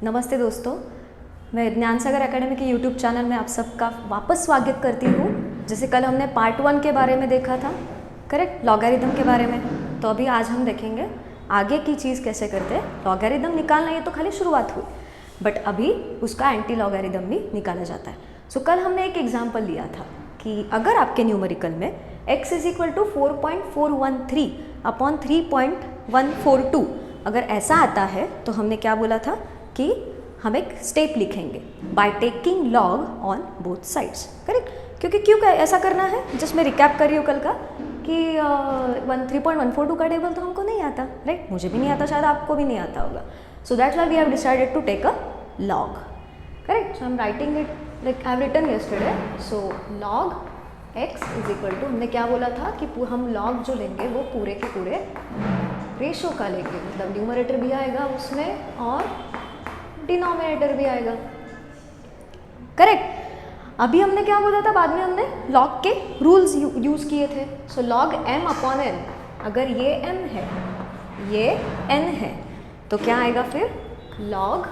नमस्ते दोस्तों, मैं ज्ञान सागर एकेडमी के यूट्यूब चैनल में आप सबका वापस स्वागत करती हूँ। जैसे कल हमने पार्ट 1 के बारे में देखा था, करेक्ट, लॉगरिथम के बारे में। तो अभी आज हम देखेंगे आगे की चीज़ कैसे करते हैं। लॉगरिथम निकालना ये तो खाली शुरुआत हुई, बट अभी उसका एंटी लॉगरिथम भी निकाला जाता है। सो कल हमने एक एग्जाम्पल लिया था कि अगर आपके न्यूमेरिकल में x is equal to 4.413 upon 3.142 अगर ऐसा आता है तो हमने क्या बोला था कि हम एक स्टेप लिखेंगे by taking log on both sides, correct. क्योंकि क्यों ऐसा करना है, जस्ट मैं रिकैप कर रही हूँ कल का कि 3.142 का टेबल तो हमको नहीं आता, राइट, मुझे भी नहीं आता, शायद आपको भी नहीं आता होगा। So that's why we have decided to take a log, correct. So I am writing it like I have written yesterday. So log x is equal to, हमने क्या बोला था कि हम लॉग जो लेंगे वो पूरे के पूरे रेशो का लेंगे, मतलब न्यूमरेटर भी आएगा उसमें और डिनोमिनेटर भी आएगा, करेक्ट। अभी हमने क्या बोला था, बाद में हमने लॉग के रूल्स यूज़ किए थे। So log m upon n, अगर ये m है ये n है तो क्या आएगा फिर log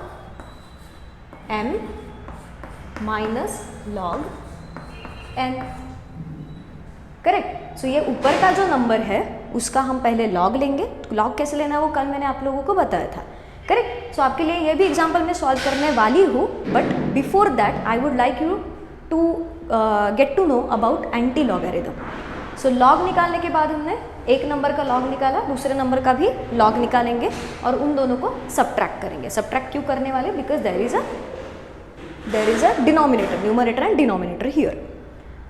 m minus log n, correct. So ये ऊपर का जो नंबर है उसका हम पहले लॉग लेंगे। तो लॉग कैसे लेना है वो कल मैंने आप लोगों को बताया था, करेक्ट। सो आपके लिए ये भी एग्जांपल मैं सॉल्व करने वाली हूँ, but before that I would like you to get to know about anti logarithm. So log निकालने के बाद हमने एक नंबर का लॉग निकाला, दूसरे नंबर का भी लॉग निकालेंगे और उन दोनों को सब्ट्रैक्ट करेंगे। सब्ट्रैक्ट क्यों करने वाले, because there is a denominator, numerator and denominator here,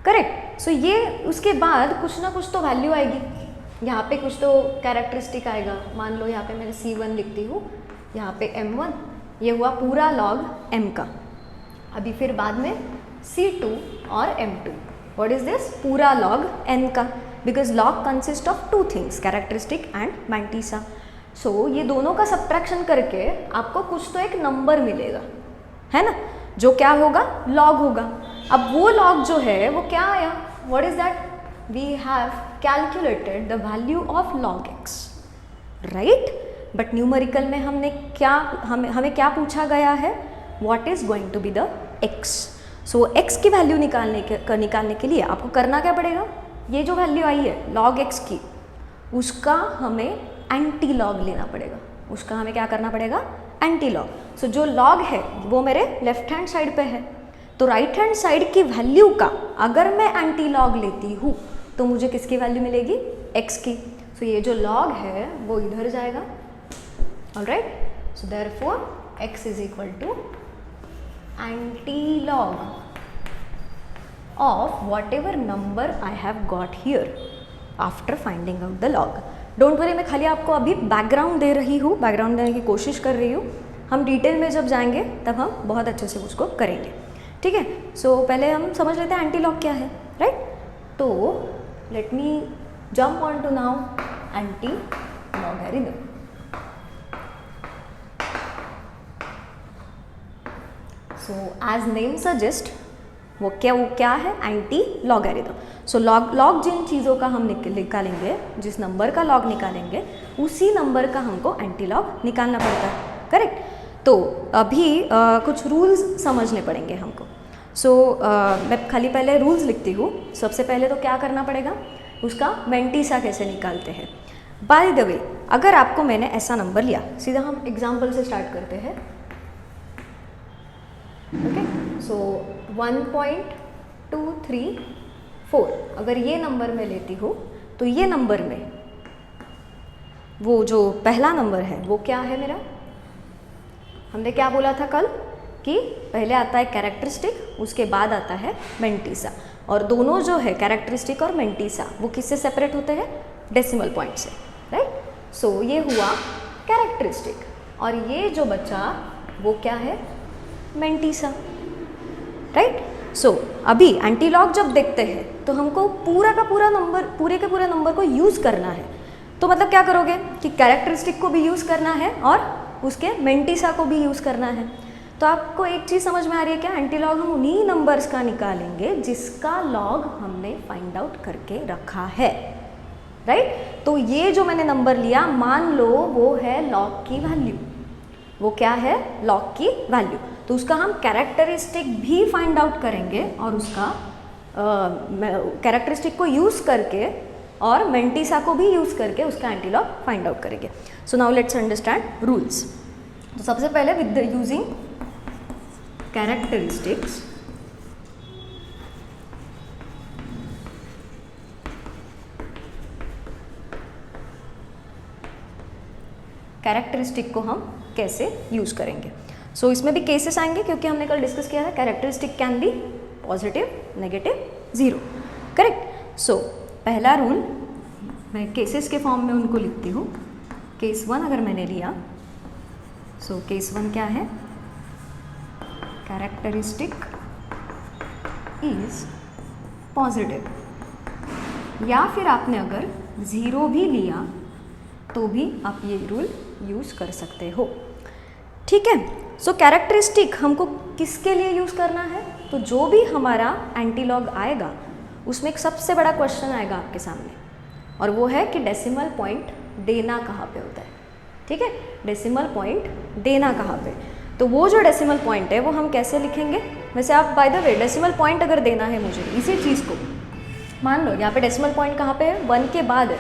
correct. So ये उसके बाद कुछ ना कुछ तो वैल्यू आएगी, यहाँ पे कुछ तो कैरेक्टरिस्टिक आएगा। मान लो यहाँ पे मैंने C1 लिखती हूँ, यहाँ पे M1, ये हुआ पूरा लॉग M का। अभी फिर बाद में C2 और M2, व्हाट इज दिस, पूरा लॉग N का, because log consist of two things, characteristic and mantissa. So ये दोनों का सब्ट्रैक्शन करके आपको कुछ तो एक नंबर मिलेगा, है ना, जो क्या होगा, लॉग होगा। अब वो लॉग जो है वो क्या आया, what is that, we have calculated the value of log x, right. But numerical में हमने क्या हमें क्या पूछा गया है, what is going to be the x। So x की वैल्यू निकालने के लिए आपको करना क्या पड़ेगा, ये जो वैल्यू आई है लॉग x की, उसका हमें एंटी लॉग लेना पड़ेगा। उसका हमें क्या करना पड़ेगा, एंटी लॉग। सो जो लॉग है वो मेरे लेफ्ट हैंड साइड पे है, तो राइट हैंड साइड की वैल्यू का अगर मैं एंटी लॉग लेती हूँ तो मुझे किसकी वैल्यू मिलेगी, x की। सो ये जो लॉग है वो इधर जाएगा, alright. So therefore x is equal to antilog of whatever number I have got here after finding out the log. Don't worry, मैं खाली आपको अभी बैकग्राउंड दे रही हूँ, बैकग्राउंड देने की कोशिश कर रही हूँ। हम डिटेल में जब जाएंगे तब हम बहुत अच्छे से उसको करेंगे, ठीक है। सो पहले हम समझ लेते हैं एंटी लॉग क्या है, राइट। तो let me jump on to now anti logarithm. So as name suggest, वो क्या है, एंटी लॉगरिथम। सो लॉग जिन चीज़ों का हम निकालेंगे, जिस नंबर का लॉग निकालेंगे उसी नंबर का हमको एंटी लॉग निकालना पड़ता है, करेक्ट। तो अभी कुछ रूल्स समझने पड़ेंगे हमको। सो मैं खाली पहले रूल्स लिखती हूँ। सबसे पहले तो क्या करना पड़ेगा, उसका मैंटीसा कैसे निकालते हैं। बाय द वे, अगर आपको मैंने ऐसा नंबर लिया, सीधा हम एग्जाम्पल से स्टार्ट करते हैं, ओके। सो 1.234 अगर ये नंबर मैं लेती हूँ तो ये नंबर में वो जो पहला नंबर है वो क्या है मेरा, हमने क्या बोला था कल कि पहले आता है कैरेक्टरिस्टिक, उसके बाद आता है मैंटीसा। और दोनों जो है कैरेक्टरिस्टिक और मैंटीसा वो किससे सेपरेट होते हैं, डेसिमल पॉइंट से, राइट। सो ये हुआ कैरेक्टरिस्टिक और ये जो बचा वो क्या है, मैंटीसा, राइट। सो अभी एंटी लॉग जब देखते हैं तो हमको पूरे के पूरे नंबर को यूज़ करना है। तो मतलब क्या करोगे कि कैरेक्टरिस्टिक को भी यूज़ करना है और उसके मैंटीसा को भी यूज़ करना है। तो आपको एक चीज़ समझ में आ रही है क्या, एंटी लॉग हम उन्हीं नंबर्स का निकालेंगे जिसका लॉग हमने फाइंड आउट करके रखा है, राइट। तो ये जो मैंने नंबर लिया, मान लो वो है लॉग की वैल्यू, वो क्या है, लॉग की वैल्यू। तो उसका हम कैरेक्टरिस्टिक भी फाइंड आउट करेंगे और उसका कैरेक्टरिस्टिक को यूज़ करके और मेंटिसा को भी यूज़ करके उसका एंटीलॉग फाइंड आउट करेंगे। So now let's understand rules. तो सबसे पहले with the using characteristics, characteristic को हम कैसे यूज़ करेंगे। सो इसमें भी केसेस आएंगे क्योंकि हमने कल डिस्कस किया था characteristic can be positive, negative, zero, correct. So पहला रूल मैं केसेस के फॉर्म में उनको लिखती हूँ। केस 1 अगर मैंने लिया, सो केस 1 क्या है, कैरेक्टरिस्टिक इज पॉजिटिव, या फिर आपने अगर ज़ीरो भी लिया तो भी आप ये रूल यूज़ कर सकते हो, ठीक है। सो कैरेक्टरिस्टिक हमको किसके लिए यूज़ करना है, तो जो भी हमारा एंटीलॉग आएगा उसमें एक सबसे बड़ा क्वेश्चन आएगा आपके सामने, और वो है कि डेसिमल पॉइंट देना कहाँ पे होता है, ठीक है। डेसिमल पॉइंट देना कहाँ पे, तो वो जो डेसिमल पॉइंट है वो हम कैसे लिखेंगे। वैसे आप by the way decimal point अगर देना है मुझे इसी चीज़ को, मान लो यहाँ पे डेसिमल पॉइंट कहाँ पे है, 1 के बाद है,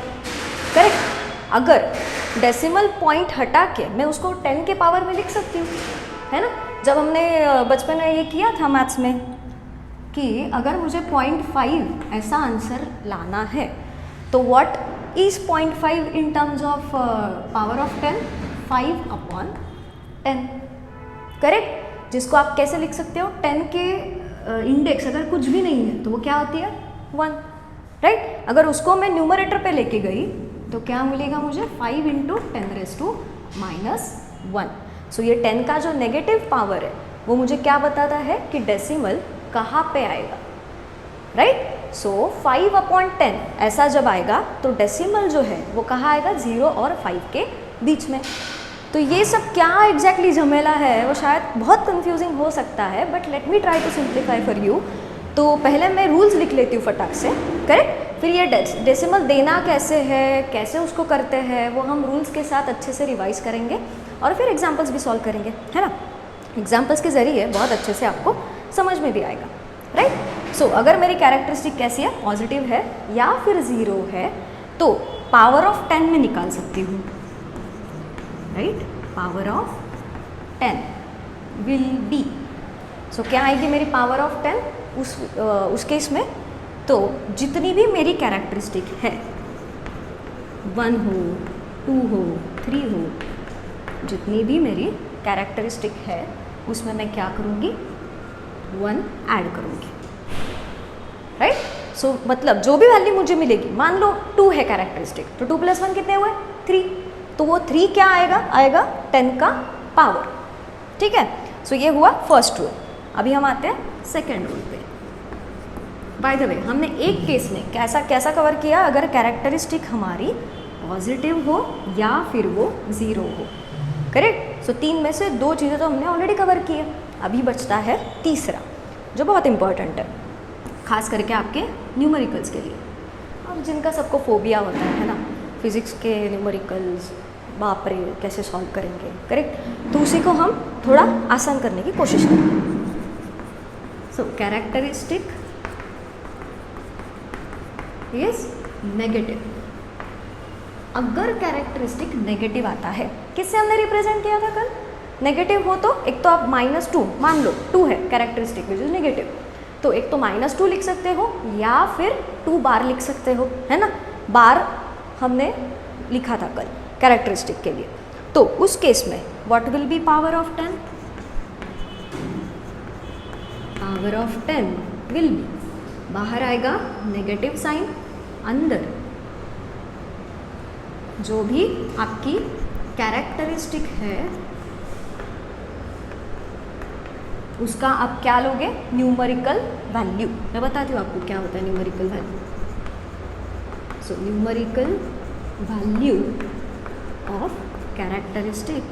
करेक्ट। अगर डेसिमल पॉइंट हटा के मैं उसको 10 के पावर में लिख सकती हूँ, है ना। जब हमने बचपन में ये किया था मैथ्स में कि अगर मुझे 0.5 ऐसा आंसर लाना है तो what is 0.5 in terms of power of 10, 5/10, correct. जिसको आप कैसे लिख सकते हो, 10 के इंडेक्स अगर कुछ भी नहीं है तो वो क्या होती है, 1, राइट। अगर उसको मैं न्यूमरेटर पे लेके गई तो क्या मिलेगा मुझे, 5 × 10⁻⁻1। सो ये 10 का जो नेगेटिव पावर है वो मुझे क्या बताता है कि डेसिमल कहाँ पे आएगा, राइट। सो 5/10 ऐसा जब आएगा तो डेसिमल जो है वो कहाँ आएगा, 0 और 5 के बीच में। तो ये सब क्या एग्जैक्टली झमेला है वो शायद बहुत कंफ्यूजिंग हो सकता है, but let me try to simplify for you. तो पहले मैं रूल्स लिख लेती हूँ फटाक से, करेक्ट। फिर ये डेसिमल देना कैसे है, कैसे उसको करते हैं, वो हम रूल्स के साथ अच्छे से रिवाइज करेंगे और फिर एग्जाम्पल्स भी सॉल्व करेंगे, है ना। एग्जाम्पल्स के ज़रिए बहुत अच्छे से आपको समझ में भी आएगा, राइट। सो अगर मेरी कैरेक्टरिस्टिक कैसी है, पॉजिटिव है या फिर ज़ीरो है, तो पावर ऑफ 10 में निकाल सकती हूँ, right. Power of 10 will be, so क्या आएगी मेरी पावर ऑफ 10 उस केस में, तो जितनी भी मेरी कैरेक्टरिस्टिक है, 1 हो, 2 हो, 3 हो, जितनी भी मेरी कैरेक्टरिस्टिक है उसमें मैं क्या करूँगी, 1 ऐड करूँगी, राइट। सो मतलब जो भी वैल्यू मुझे मिलेगी, मान लो 2 है कैरेक्टरिस्टिक, तो 2 + 1 कितने हुए, 3, तो वो 3 क्या आएगा, आएगा 10 का पावर, ठीक है। सो ये हुआ फर्स्ट रूल। अभी हम आते हैं सेकेंड रूल पे। बाय द वे हमने एक केस में कैसा कवर किया, अगर कैरेक्टरिस्टिक हमारी पॉजिटिव हो या फिर वो ज़ीरो हो, करेक्ट। सो 3 में से 2 चीज़ें तो हमने ऑलरेडी कवर की है, अभी बचता है तीसरा जो बहुत इंपॉर्टेंट है, खास करके आपके न्यूमेरिकल्स के लिए, और जिनका सबको फोबिया होता है ना, फिज़िक्स के न्यूमेरिकल्स, बाप रे कैसे सॉल्व करेंगे, करेक्ट। तो उसी को हम थोड़ा आसान करने की कोशिश करेंगे। सो कैरेक्टरिस्टिक इज नेगेटिव। अगर कैरेक्टरिस्टिक नेगेटिव आता है, किससे हमने रिप्रेजेंट किया था कल, नेगेटिव हो तो एक तो आप -2 मान लो, 2 है कैरेक्टरिस्टिक विच इज नेगेटिव, तो एक तो -2 लिख सकते हो या फिर 2 बार लिख सकते हो, है ना। बार हमने लिखा था कल कैरेक्टरिस्टिक के लिए, तो उस केस में what will be power of 10, power of 10 will B, बाहर आएगा नेगेटिव साइन, अंदर जो भी आपकी कैरेक्टरिस्टिक है उसका आप क्या लोगे, न्यूमेरिकल वैल्यू। मैं बताती हूँ आपको क्या होता है numerical value. So numerical value of characteristic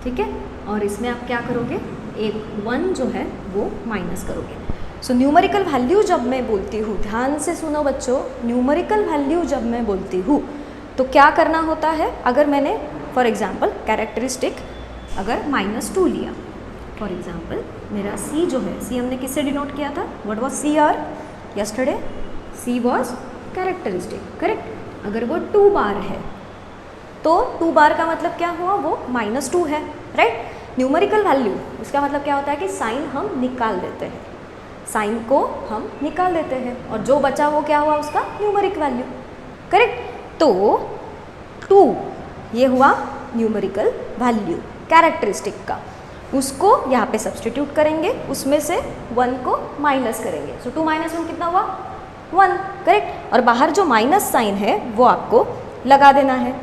ठीक है, और इसमें आप क्या करोगे, एक 1 जो है वो माइनस करोगे। सो न्यूमेरिकल वैल्यू जब मैं बोलती हूँ, ध्यान से सुनो बच्चों, न्यूमेरिकल वैल्यू जब मैं बोलती हूँ तो क्या करना होता है। अगर मैंने फॉर एग्जांपल कैरेक्टरिस्टिक अगर -2 लिया, फॉर एग्जांपल मेरा C जो है, C हमने किससे डिनोट किया था, what was CR yesterday, C was characteristic, correct. अगर वो 2 बार है तो 2 बार का मतलब क्या हुआ, वो -2 है, राइट। न्यूमेरिकल वैल्यू उसका मतलब क्या होता है कि साइन हम निकाल देते हैं, साइन को हम निकाल देते हैं और जो बचा वो क्या हुआ, उसका न्यूमेरिक वैल्यू, करेक्ट। तो 2 ये हुआ न्यूमेरिकल वैल्यू कैरेक्टरिस्टिक का, उसको यहाँ पे सब्सटीट्यूट करेंगे, उसमें से 1 को माइनस करेंगे। सो 2 - 1 कितना हुआ, 1, करेक्ट। और बाहर जो माइनस साइन है वो आपको लगा देना है,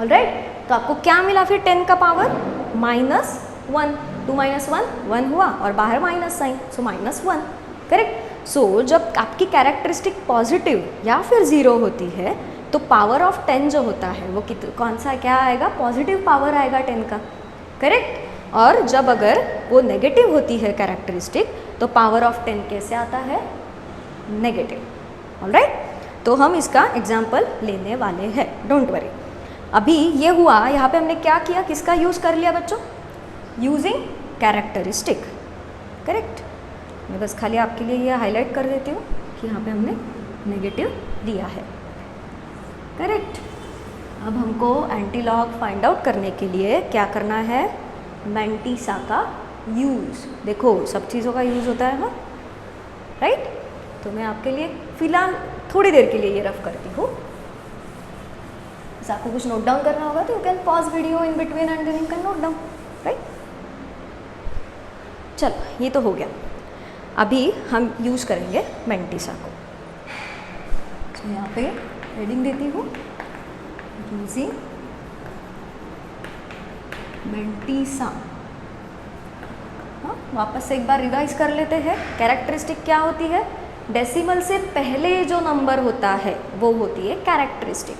ऑलराइट। तो आपको क्या मिला फिर 10 का पावर -1, 2 - 1 1 हुआ और बाहर माइनस साइन, सो -1, करेक्ट। सो जब आपकी कैरेक्टरिस्टिक पॉजिटिव या फिर 0 होती है तो पावर ऑफ 10 जो होता है वो कौन सा क्या आएगा, पॉजिटिव पावर आएगा 10 का, करेक्ट। और जब अगर वो नेगेटिव होती है कैरेक्टरिस्टिक तो पावर ऑफ 10 कैसे आता है, नेगेटिव, ऑलराइट। तो हम इसका एग्जाम्पल लेने वाले हैं, डोंट वरी। अभी ये हुआ, यहाँ पे हमने क्या किया, किसका यूज़ कर लिया बच्चों, यूजिंग कैरेक्टरिस्टिक, करेक्ट। मैं बस खाली आपके लिए ये हाईलाइट कर देती हूँ कि यहाँ पे हमने नेगेटिव लिया है, करेक्ट। अब हमको एंटीलॉग फाइंड आउट करने के लिए क्या करना है, मैंटिसा का यूज़। देखो सब चीज़ों का यूज़ होता है, हाँ, राइट। तो मैं आपके लिए फ़िलहाल थोड़ी देर के लिए ये रफ करती हूँ। आपको कुछ नोट डाउन करना होगा तो you can pause video in between and then you can note down, right. चलो ये तो हो गया। अभी हम यूज़ करेंगे मैंटिसा को। तो यहाँ पे हेडिंग देती हूँ, यूजिंग मैंटिसा। हाँ, वापस से एक बार रिवाइज कर लेते हैं। कैरेक्टरिस्टिक क्या होती है, डेसिमल से पहले जो नंबर होता है वो होती है कैरेक्टरिस्टिक,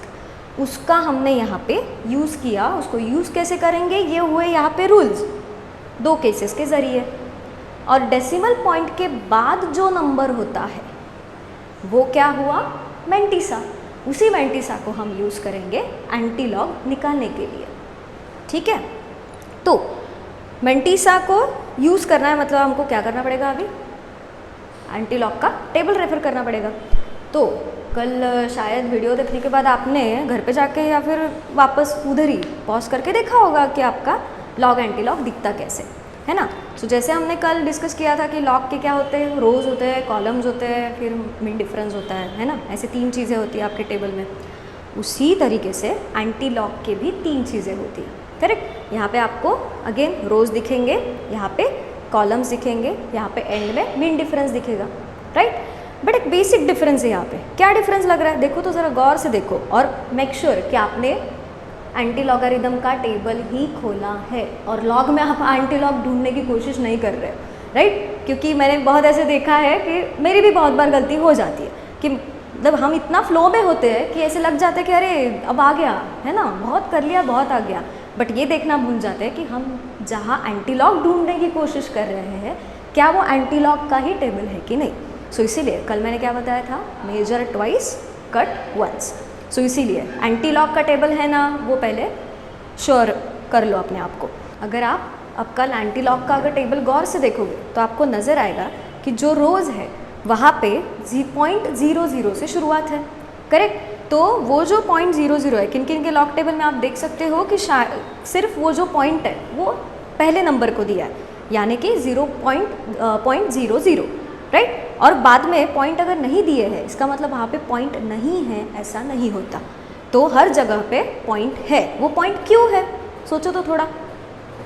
उसका हमने यहाँ पे यूज़ किया। उसको यूज़ कैसे करेंगे, ये हुए यहाँ पे रूल्स 2 केसेस के ज़रिए। और डेसिमल पॉइंट के बाद जो नंबर होता है वो क्या हुआ, मैंटिसा। उसी मैंटिसा को हम यूज़ करेंगे एंटीलॉग निकालने के लिए, ठीक है। तो मैंटिसा को यूज़ करना है मतलब हमको क्या करना पड़ेगा, अभी एंटीलॉग का टेबल रेफर करना पड़ेगा। तो कल शायद वीडियो देखने के बाद आपने घर पे जाके या फिर वापस उधर ही पॉज करके देखा होगा कि आपका लॉग एंटीलॉग दिखता कैसे है ना। सो जैसे हमने कल डिस्कस किया था कि लॉग के क्या होते हैं, रोज़ होते हैं, कॉलम्स होते हैं, फिर मीन डिफरेंस होता है ना। ऐसे 3 चीज़ें होती हैं आपके टेबल में। उसी तरीके से एंटीलॉग के भी 3 चीज़ें होती हैं, करेक्ट। यहाँ पे आपको अगेन रोज़ दिखेंगे, यहाँ पे कॉलम्स दिखेंगे, यहाँ पे एंड में मीन डिफरेंस दिखेगा, राइट। बट एक बेसिक डिफरेंस है यहाँ पे। क्या डिफरेंस लग रहा है, देखो तो ज़रा गौर से देखो और मेक श्योर कि आपने एंटी लॉगरिदम का टेबल ही खोला है और लॉग में आप एंटी लॉग ढूंढने की कोशिश नहीं कर रहे हो, राइट। क्योंकि मैंने बहुत ऐसे देखा है कि मेरी भी बहुत बार गलती हो जाती है कि मतलब हम इतना फ्लो में होते हैं कि ऐसे लग जाते हैं कि अरे अब आ गया है ना, बहुत कर लिया, बहुत आ गया। बट ये देखना भूल जाते हैं कि हम जहाँ एंटी लॉग ढूंढने की कोशिश कर रहे हैं क्या वो एंटी लॉग का ही टेबल है कि नहीं। सो इसीलिए कल मैंने क्या बताया था, मेजर ट्वाइस कट वंस। सो इसीलिए एंटी लॉग का टेबल है ना, वो पहले श्योर कर लो अपने आप को। अगर आप अब कल एंटी लॉग का अगर टेबल गौर से देखोगे तो आपको नज़र आएगा कि जो रोज़ है वहाँ पे 0.00 से शुरुआत है, करेक्ट। तो वो जो 0.00 है, किन किन के लॉग टेबल में आप देख सकते हो कि सिर्फ वो जो पॉइंट है वो पहले नंबर को दिया है, यानी कि 0.00, राइट। और बाद में पॉइंट अगर नहीं दिए हैं इसका मतलब वहाँ पे पॉइंट नहीं है, ऐसा नहीं होता। तो हर जगह पे पॉइंट है। वो पॉइंट क्यों है, सोचो तो थोड़ा।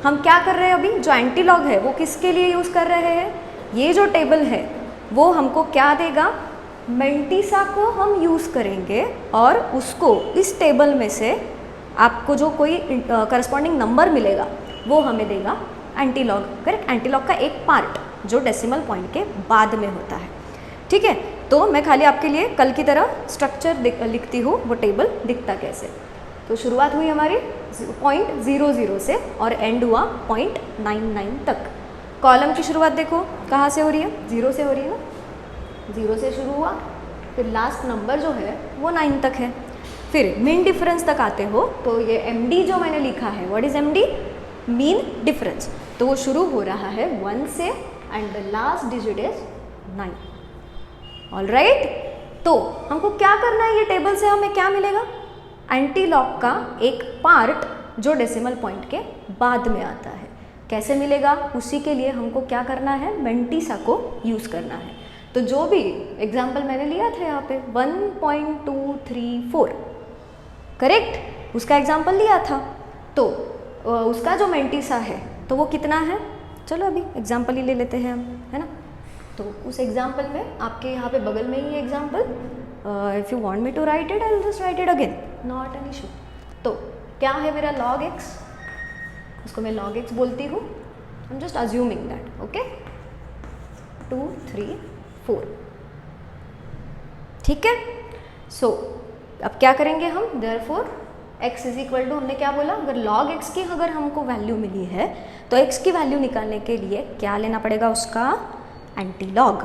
हम क्या कर रहे हैं अभी, जो एंटी लॉग है वो किसके लिए यूज़ कर रहे हैं, ये जो टेबल है वो हमको क्या देगा, मैंटिसा को हम यूज़ करेंगे और उसको इस टेबल में से आपको जो कोई करस्पॉन्डिंग नंबर मिलेगा वो हमें देगा anti log, correct. Anti log का एक पार्ट जो डेसिमल पॉइंट के बाद में होता है, ठीक है। तो मैं खाली आपके लिए कल की तरह स्ट्रक्चर लिखती हूँ, वो टेबल दिखता कैसे। तो शुरुआत हुई हमारी 0.00 से और एंड हुआ 0.99 तक। कॉलम की शुरुआत देखो कहाँ से हो रही है, 0 से हो रही है ना, 0 से शुरू हुआ, फिर लास्ट नंबर जो है वो 9 तक है, फिर मीन डिफरेंस तक आते हो तो ये MD जो मैंने लिखा है, what is MD, mean difference, तो वो शुरू हो रहा है 1 से and the last digit is 9। Alright, तो हमको क्या करना है, ये टेबल से हमें क्या मिलेगा, एंटी लॉग का एक पार्ट जो डेसिमल पॉइंट के बाद में आता है। कैसे मिलेगा, उसी के लिए हमको क्या करना है, मेंटिसा को यूज़ करना है। तो जो भी एग्जाम्पल मैंने लिया था यहाँ पे 1.234 करेक्ट, उसका एग्जाम्पल लिया था, तो उसका जो मेंटिसा है तो वो कितना है, चलो अभी एग्जाम्पल ही ले लेते हैं हम, है ना। तो उस एग्जाम्पल में आपके यहाँ पे बगल में ही example, if you want me to write it I will just write it again, not an issue. तो क्या है मेरा log x, उसको मैं log x बोलती हूँ, I am just assuming that, okay, 2 3 4, ठीक है। सो अब क्या करेंगे हम, therefore x is equal to, हमने क्या बोला, अगर log x की अगर हमको वैल्यू मिली है तो x की वैल्यू निकालने के लिए क्या लेना पड़ेगा, उसका एंटी लॉग,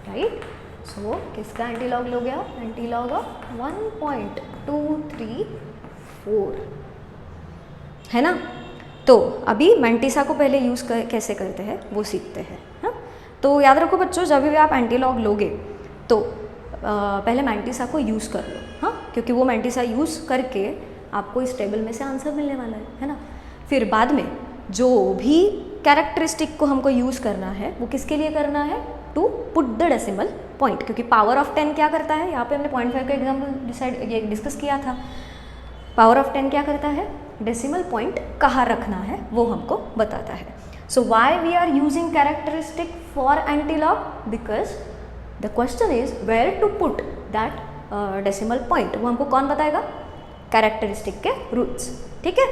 राइट। सो किसका एंटी लॉग लो गया, एंटी लॉग ऑफ 1.234, है ना। तो अभी मेंटिसा को पहले यूज़ कैसे करते हैं वो सीखते हैं, हाँ। तो याद रखो बच्चों, जब भी आप एंटी लॉग लोगे तो पहले मेंटिसा को यूज़ कर लो, हाँ, क्योंकि वो मेंटिसा यूज़ करके आपको इस टेबल में से आंसर मिलने वाला है ना। फिर बाद में जो भी कैरेक्टरिस्टिक को हमको यूज़ करना है वो किसके लिए करना है, to put the decimal point, क्योंकि पावर ऑफ 10 क्या करता है, यहाँ पे हमने 0.5 का एग्जाम्पल ये डिस्कस किया था। पावर ऑफ 10 क्या करता है, डेसिमल पॉइंट कहाँ रखना है वो हमको बताता है। So why we are using characteristic for antilog, because the question is where to put that decimal point, वो हमको कौन बताएगा, कैरेक्टरिस्टिक के रूट्स, ठीक है।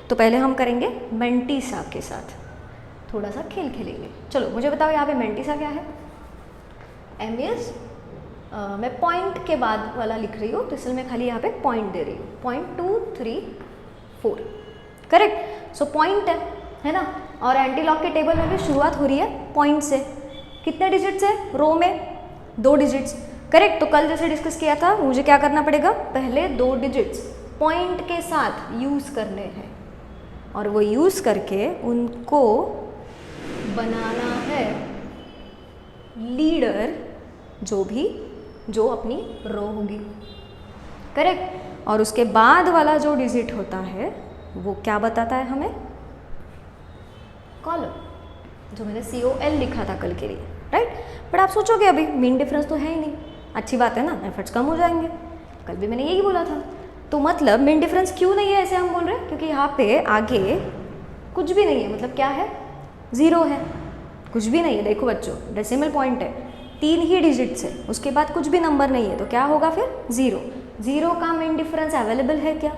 तो पहले हम करेंगे मेंटिसा के साथ थोड़ा सा खेल खेलेंगे। चलो मुझे बताओ यहाँ पे मेंटिसा क्या है, एम इज मैं पॉइंट के बाद वाला लिख रही हूँ, तो इसलिए मैं खाली यहाँ पे पॉइंट दे रही हूँ, 0.234 करेक्ट। सो पॉइंट है ना, और एंटी लॉग के टेबल में भी शुरुआत हो रही है पॉइंट से, कितने डिजिट्स है, रो में 2 डिजिट्स, करेक्ट। तो कल जैसे डिस्कस किया था, मुझे क्या करना पड़ेगा, पहले 2 डिजिट्स पॉइंट के साथ यूज़ करने हैं और वो यूज़ करके उनको बनाना है लीडर, जो अपनी रो होगी, करेक्ट। और उसके बाद वाला जो डिजिट होता है वो क्या बताता है हमें, कॉलम, जो मैंने COL लिखा था कल के लिए, राइट। बट आप सोचोगे अभी मीन डिफरेंस तो है ही नहीं, अच्छी बात है ना, एफर्ट्स कम हो जाएंगे, कल भी मैंने यही बोला था। तो मतलब मीन डिफरेंस क्यों नहीं है ऐसे हम बोल रहे हैं, क्योंकि यहाँ पे आगे कुछ भी नहीं है, मतलब क्या है, 0 है, कुछ भी नहीं है। देखो बच्चों, डेसिमल पॉइंट है, 3 ही डिजिट्स है, उसके बाद कुछ भी नंबर नहीं है, तो क्या होगा फिर 0। 0 का मीन डिफरेंस अवेलेबल है क्या,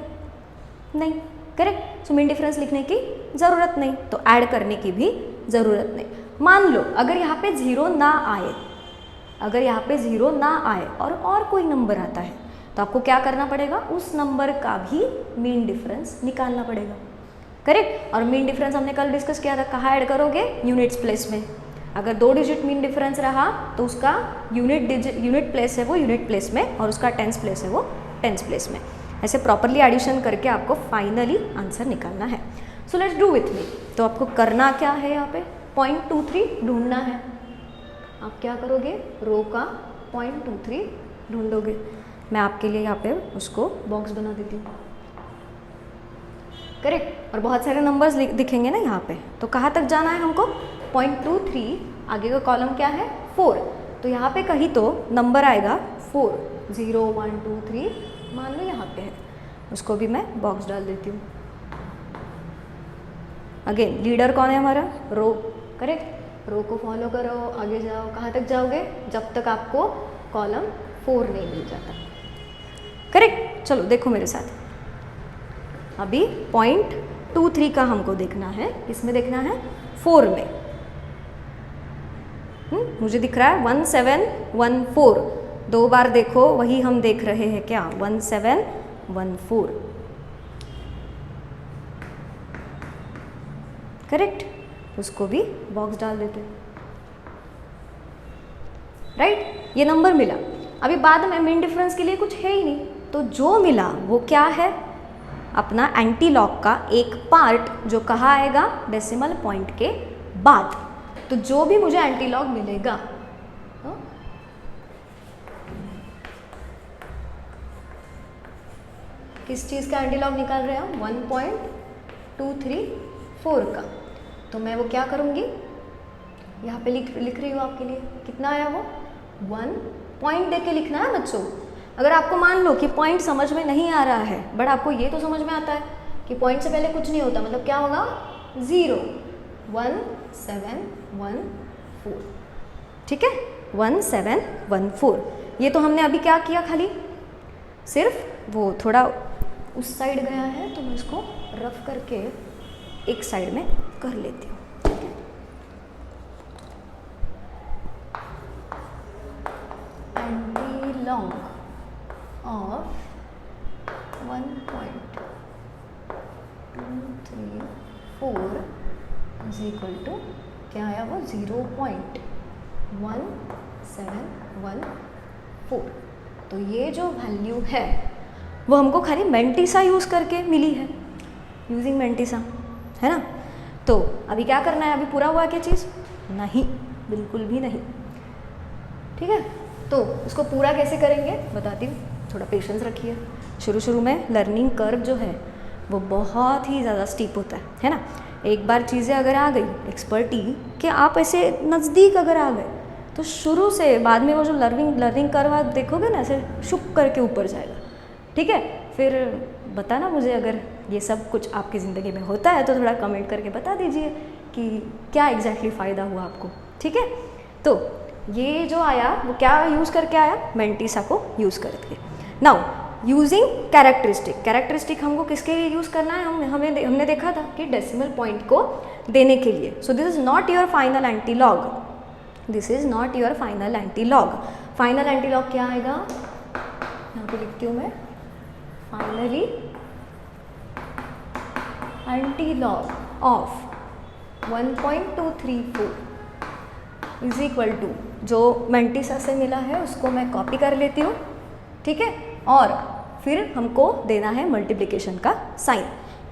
नहीं, करेक्ट। सो मीन डिफरेंस लिखने की ज़रूरत नहीं, तो ऐड करने की भी ज़रूरत नहीं। मान लो अगर यहाँ पे 0 ना आए, अगर यहाँ पे 0 ना आए और कोई नंबर आता है, तो आपको क्या करना पड़ेगा, उस नंबर का भी मीन डिफरेंस निकालना पड़ेगा, करेक्ट। और मीन डिफरेंस हमने कल डिस्कस किया था, कहाँ ऐड करोगे, यूनिट्स प्लेस में। अगर 2 डिजिट मीन डिफरेंस रहा तो उसका यूनिट प्लेस है वो यूनिट प्लेस में, और उसका टेंस प्लेस है वो टेंस प्लेस में। ऐसे प्रॉपरली एडिशन करके आपको फाइनली आंसर निकालना है। So let's do with me. तो आपको करना क्या है, यहाँ पे 0.23 ढूंढना है। आप क्या करोगे, रो का 0.23 ढूंढोगे। मैं आपके लिए यहाँ पे उसको बॉक्स बना देती हूँ, करेक्ट। और बहुत सारे नंबर्स दिखेंगे ना यहाँ पे, तो कहाँ तक जाना है हमको, 0.23, आगे का कॉलम क्या है 4, तो यहाँ पे कहीं तो नंबर आएगा 4, 0 1 2 3 मान लो यहाँ पे है, उसको भी मैं बॉक्स डाल देती हूँ। अगेन लीडर कौन है हमारा, रो, करेक्ट। रो को फॉलो करो, आगे जाओ, कहाँ तक जाओगे, जब तक आपको कॉलम 4 नहीं मिल जाता, करेक्ट। चलो देखो मेरे साथ, अभी 0.23 का हमको देखना है, किसमें देखना है, 4 में। मुझे दिख रहा है 1714, 2 बार देखो, वही हम देख रहे हैं क्या, 1714, करेक्ट। उसको भी बॉक्स डाल देते हैं, राइट। ये नंबर मिला। अभी बाद में मीन डिफरेंस के लिए कुछ है ही नहीं, तो जो मिला वो क्या है, अपना एंटी लॉग का एक पार्ट जो कहाँ आएगा, डेसिमल पॉइंट के बाद। तो जो भी मुझे एंटी लॉग मिलेगा, किस चीज़ का एंटी लॉग निकाल रहे हैं हम, 1.234 का। तो मैं वो क्या करूँगी, यहाँ पे लिख रही हूँ आपके लिए, कितना आया वो 1 पॉइंट दे के लिखना है बच्चों। अगर आपको मान लो कि पॉइंट समझ में नहीं आ रहा है, बट आपको ये तो समझ में आता है कि पॉइंट से पहले कुछ नहीं होता, मतलब क्या होगा 0, 1714, ठीक है, 1714। ये तो हमने अभी क्या किया, खाली सिर्फ वो थोड़ा उस साइड गया है, तो मैं इसको रफ करके एक साइड में कर लेती हूँ। Antilog of 1.234 is equal to क्या आया वो 0.1714। तो ये जो वैल्यू है वो हमको खाली मेंटिसा यूज़ करके मिली है, यूजिंग मेंटिसा, है ना। तो अभी क्या करना है, अभी पूरा हुआ क्या चीज़, नहीं, बिल्कुल भी नहीं, ठीक है। तो उसको पूरा कैसे करेंगे बताती हूँ, थोड़ा पेशेंस रखिए। शुरू में लर्निंग कर्व जो है वो बहुत ही ज़्यादा स्टीप होता है ना। एक बार चीज़ें अगर आ गई एक्सपर्टी कि आप ऐसे नज़दीक अगर आ गए, तो शुरू से बाद में वो जो लर्निंग कर्व आप देखोगे ना, ऐसे शुक करके ऊपर जाएगा, ठीक है। फिर बताना मुझे अगर ये सब कुछ आपकी ज़िंदगी में होता है, तो थोड़ा कमेंट करके बता दीजिए कि क्या एग्जैक्टली फ़ायदा हुआ आपको, ठीक है। तो ये जो आया वो क्या यूज़ करके आया, मेंटिसा को यूज़ करके। नाउ यूजिंग कैरेक्टरिस्टिक हमको किसके लिए यूज़ करना है, हमने देखा था कि डेसिमल पॉइंट को देने के लिए। So this is not your final antilog, this is not your final antilog. Final antilog क्या आएगा, यहाँ पे लिखती हूँ मैं, finally antilog of 1.234 is equal to, जो मेंटिसा से मिला है उसको मैं कॉपी कर लेती हूँ, ठीक है। और फिर हमको देना है मल्टीप्लिकेशन का साइन।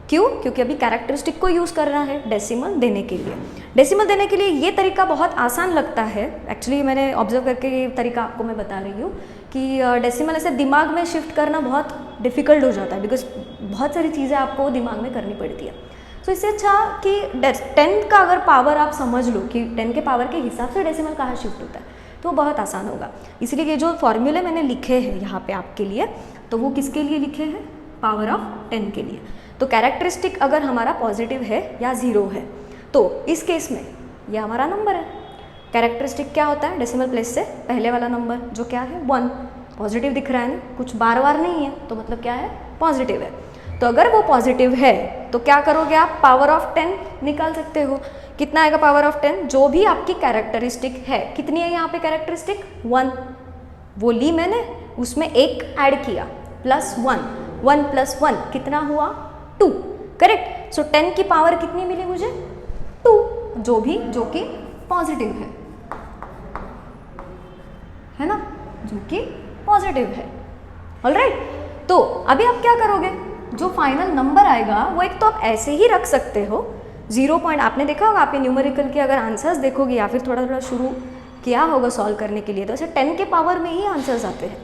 क्यों, क्योंकि अभी कैरेक्टरिस्टिक को यूज़ करना है डेसिमल देने के लिए। डेसिमल देने के लिए ये तरीका बहुत आसान लगता है, एक्चुअली मैंने ऑब्जर्व करके ये तरीका आपको मैं बता रही हूँ कि डेसिमल ऐसे दिमाग में शिफ्ट करना बहुत डिफ़िकल्ट हो जाता है, बिकॉज बहुत सारी चीज़ें आपको दिमाग में करनी पड़ती है। तो इससे अच्छा कि 10 का अगर पावर आप समझ लो कि 10 के पावर के हिसाब से डेसिमल कहाँ शिफ्ट होता है, तो बहुत आसान होगा। इसलिए ये जो फॉर्मूले मैंने लिखे हैं यहाँ पे आपके लिए, तो वो किसके लिए लिखे हैं, पावर ऑफ 10 के लिए। तो कैरेक्टरिस्टिक अगर हमारा पॉजिटिव है या 0 है, तो इस केस में ये हमारा नंबर है। कैरेक्टरिस्टिक क्या होता है, डेसिमल प्लेस से पहले वाला नंबर जो क्या है 1, पॉजिटिव दिख रहा है ना, कुछ बार बार नहीं है, तो मतलब क्या है, पॉजिटिव है। तो अगर वो पॉजिटिव है तो क्या करोगे आप, पावर ऑफ 10 निकाल सकते हो। कितना आएगा पावर ऑफ 10, जो भी आपकी कैरेक्टरिस्टिक है, कितनी है यहाँ पे कैरेक्टरिस्टिक 1, वो ली मैंने, उसमें एक ऐड किया +1, 1 + 1 कितना हुआ 2, करेक्ट। सो 10 की पावर कितनी मिली मुझे 2, जो कि पॉजिटिव है ना, जो कि पॉजिटिव है, ऑलराइट। तो अभी आप क्या करोगे, जो फाइनल नंबर आएगा वो एक तो आप ऐसे ही रख सकते हो 0 पॉइंट, आपने देखा होगा आपके न्यूमेरिकल के अगर आंसर्स देखोगे या फिर थोड़ा शुरू किया होगा सॉल्व करने के लिए, तो ऐसे 10 के पावर में ही आंसर्स आते हैं।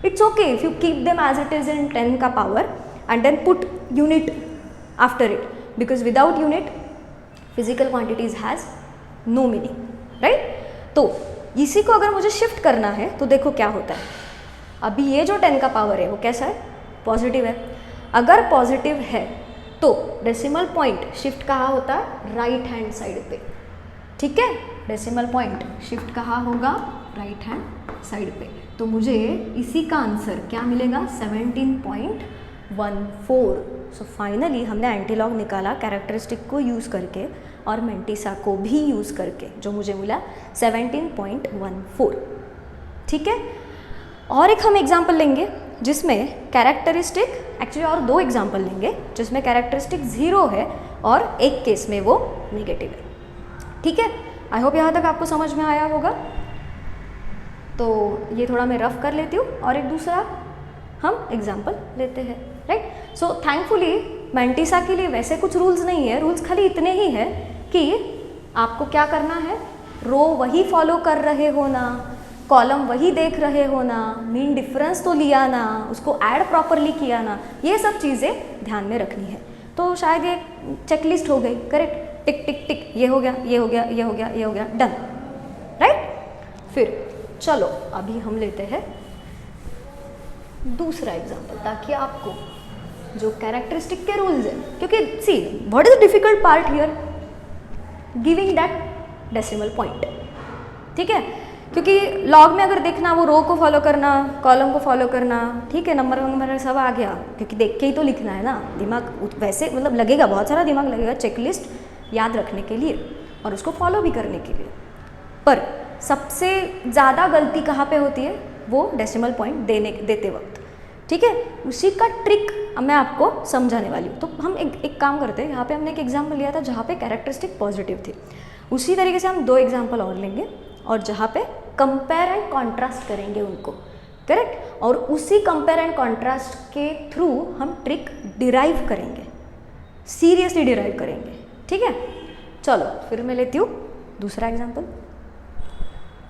It's okay if you keep them as it is in 10 का power and then put unit after it, because without unit physical quantities has no meaning, right. तो इसी को अगर मुझे शिफ्ट करना है तो देखो क्या होता है, अभी ये जो 10 का पावर है वो कैसा है, पॉजिटिव है। अगर पॉजिटिव है तो डेसिमल पॉइंट शिफ्ट कहाँ होता है, राइट हैंड साइड पे, ठीक है। डेसिमल पॉइंट शिफ्ट कहाँ होगा, राइट हैंड साइड पे। तो मुझे इसी का आंसर क्या मिलेगा 17.14। सो फाइनली हमने एंटीलॉग निकाला कैरेक्टरिस्टिक को यूज़ करके और मेंटिसा को भी यूज़ करके, जो मुझे मिला 17.14, ठीक है। और एक हम एग्जाम्पल लेंगे जिसमें कैरेक्टरिस्टिक, एक्चुअली और 2 एग्जाम्पल लेंगे जिसमें कैरेक्टरिस्टिक 0 है और एक केस में वो नेगेटिव है, ठीक है, आई होप यहाँ तक आपको समझ में आया होगा। तो ये थोड़ा मैं रफ कर लेती हूँ और एक दूसरा हम एग्जाम्पल लेते हैं, राइट। सो थैंकफुली मेंटिसा के लिए वैसे कुछ रूल्स नहीं है, रूल्स खाली इतने ही है कि आपको क्या करना है, रो वही फॉलो कर रहे हो ना, कॉलम वही देख रहे हो ना, मीन डिफरेंस तो लिया ना, उसको ऐड प्रॉपरली किया ना, ये सब चीज़ें ध्यान में रखनी है। तो शायद ये चेकलिस्ट हो गई, करेक्ट, टिक टिक टिक, ये हो गया, ये हो गया, ये हो गया, ये हो गया, डन, राइट। फिर चलो अभी हम लेते हैं दूसरा एग्जाम्पल, ताकि आपको जो कैरेक्टरिस्टिक के रूल्स हैं, क्योंकि see what is the difficult part here, giving that decimal point, ठीक है। क्योंकि लॉग में अगर देखना, वो रो को फॉलो करना, कॉलम को फॉलो करना, ठीक है, नंबर वंबर सब आ गया, क्योंकि देख के ही तो लिखना है ना, दिमाग वैसे मतलब लगेगा, बहुत सारा दिमाग लगेगा चेकलिस्ट याद रखने के लिए और उसको फॉलो भी करने के लिए। पर सबसे ज़्यादा गलती कहाँ पे होती है, वो डेसिमल पॉइंट देते वक्त, ठीक है। उसी का ट्रिक मैं आपको समझाने वाली हूँ। तो हम एक काम करते हैं, यहाँ पे हमने एक एग्जाम्पल लिया था जहाँ पे कैरेक्टरिस्टिक पॉजिटिव थी, उसी तरीके से हम 2 एग्जाम्पल और लेंगे और जहाँ पे कंपेयर एंड कॉन्ट्रास्ट करेंगे उनको, करेक्ट। और उसी कंपेयर एंड कॉन्ट्रास्ट के थ्रू हम ट्रिक डिराइव करेंगे, सीरियसली डिराइव करेंगे, ठीक है। चलो फिर मैं लेती हूँ दूसरा एग्जाम्पल,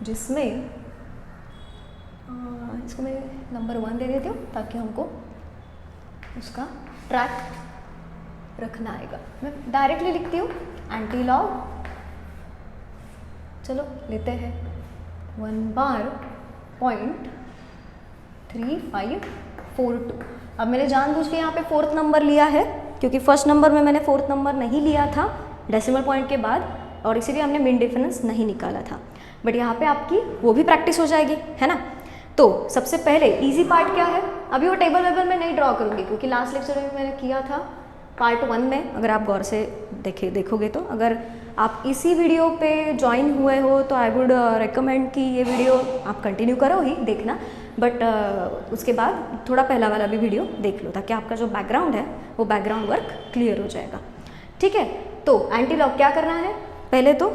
जिसमें इसको मैं नंबर 1 दे देती हूँ ताकि हमको उसका ट्रैक रखना आएगा। मैं डायरेक्टली लिखती हूँ एंटी लॉग, चलो लेते हैं 1 बार पॉइंट 3542। अब मैंने जानबूझ के यहाँ पे 4th नंबर लिया है, क्योंकि फर्स्ट नंबर में मैंने 4th नंबर नहीं लिया था डेसिमल पॉइंट के बाद, और इसीलिए हमने मीन डिफरेंस नहीं निकाला था। बट यहाँ पे आपकी वो भी प्रैक्टिस हो जाएगी, है ना। तो सबसे पहले इजी पार्ट क्या है, अभी वो टेबल वेबल में नहीं ड्रॉ करूँगी, क्योंकि लास्ट लेक्चर में मैंने किया था पार्ट 1 में, अगर आप गौर से देखोगे तो। अगर आप इसी वीडियो पे ज्वाइन हुए हो तो आई वुड रिकमेंड कि ये वीडियो आप कंटिन्यू करो ही देखना, बट उसके बाद थोड़ा पहला वाला भी वीडियो देख लो, ताकि आपका जो बैकग्राउंड है वो बैकग्राउंड वर्क क्लियर हो जाएगा, ठीक है। तो एंटी लॉग क्या करना है, पहले तो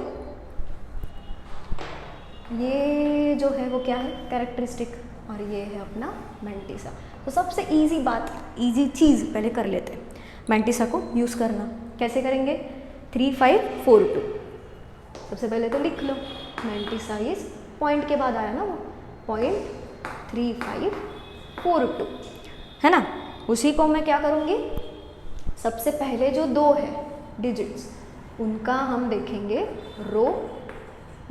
ये जो है वो क्या है, कैरेक्टरिस्टिक, और ये है अपना मेंटिसा। तो सबसे इजी बात, इजी चीज़ पहले कर लेते हैं, मेंटिसा को यूज़ करना। कैसे करेंगे, 3542। सबसे पहले तो लिख लो मेंटिसा इज, पॉइंट के बाद आया ना वो, पॉइंट 3542, है ना। उसी को मैं क्या करूँगी, सबसे पहले जो 2 है डिजिट्स उनका हम देखेंगे रो,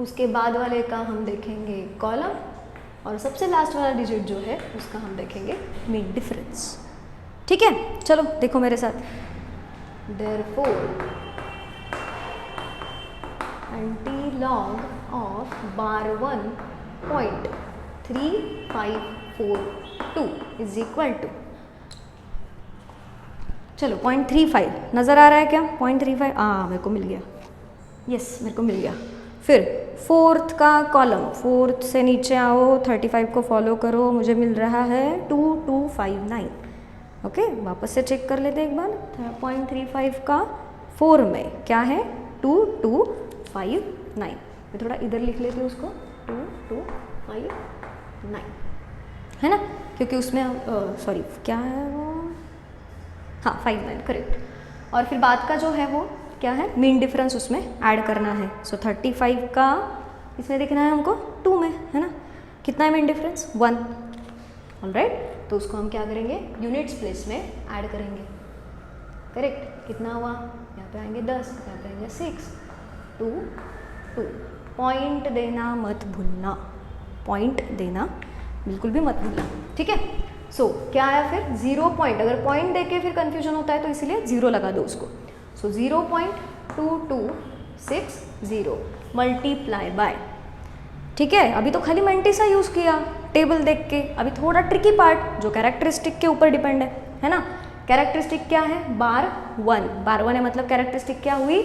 उसके बाद वाले का हम देखेंगे कॉलम, और सबसे लास्ट वाला डिजिट जो है उसका हम देखेंगे मीन डिफरेंस, ठीक है। चलो देखो मेरे साथ, therefore antilog of bar 1 point 3542 is equal to, चलो 0.35 नज़र आ रहा है क्या, 0.35, मेरे को मिल गया, यस मेरे को मिल गया। फिर 4th का कॉलम, 4th से नीचे आओ, 35 को फॉलो करो, मुझे मिल रहा है 2259, ओके। वापस से चेक कर लेते एक बार, 0.35 का 4 में क्या है, 2259। मैं थोड़ा इधर लिख लेती हूँ उसको, 2259, है ना, क्योंकि उसमें सॉरी क्या है वो, हाँ 59, करेक्ट। और फिर बाद का जो है वो क्या है, मीन डिफरेंस उसमें ऐड करना है। सो 35 का इसमें देखना है हमको 2 में, है ना। कितना है मीन डिफरेंस, 1, ऑलराइट। तो उसको हम क्या करेंगे, यूनिट्स प्लेस में ऐड करेंगे, करेक्ट। कितना हुआ, यहाँ पे आएंगे 10, यहाँ पे आएंगे 6, 2, 2। पॉइंट देना मत भूलना, पॉइंट देना बिल्कुल भी मत भूलना, ठीक है। सो क्या आया फिर, 0 पॉइंट, अगर पॉइंट देके फिर कंफ्यूजन होता है तो इसीलिए 0 लगा दो उसको। सो 0.2260 मल्टीप्लाई बाय, ठीक है। अभी तो खाली मेंटिसा यूज़ किया टेबल देख के, अभी थोड़ा ट्रिकी पार्ट जो कैरेक्टरिस्टिक के ऊपर डिपेंड है ना। कैरेक्टरिस्टिक क्या है, बार 1, बार 1 है मतलब कैरेक्टरिस्टिक क्या हुई,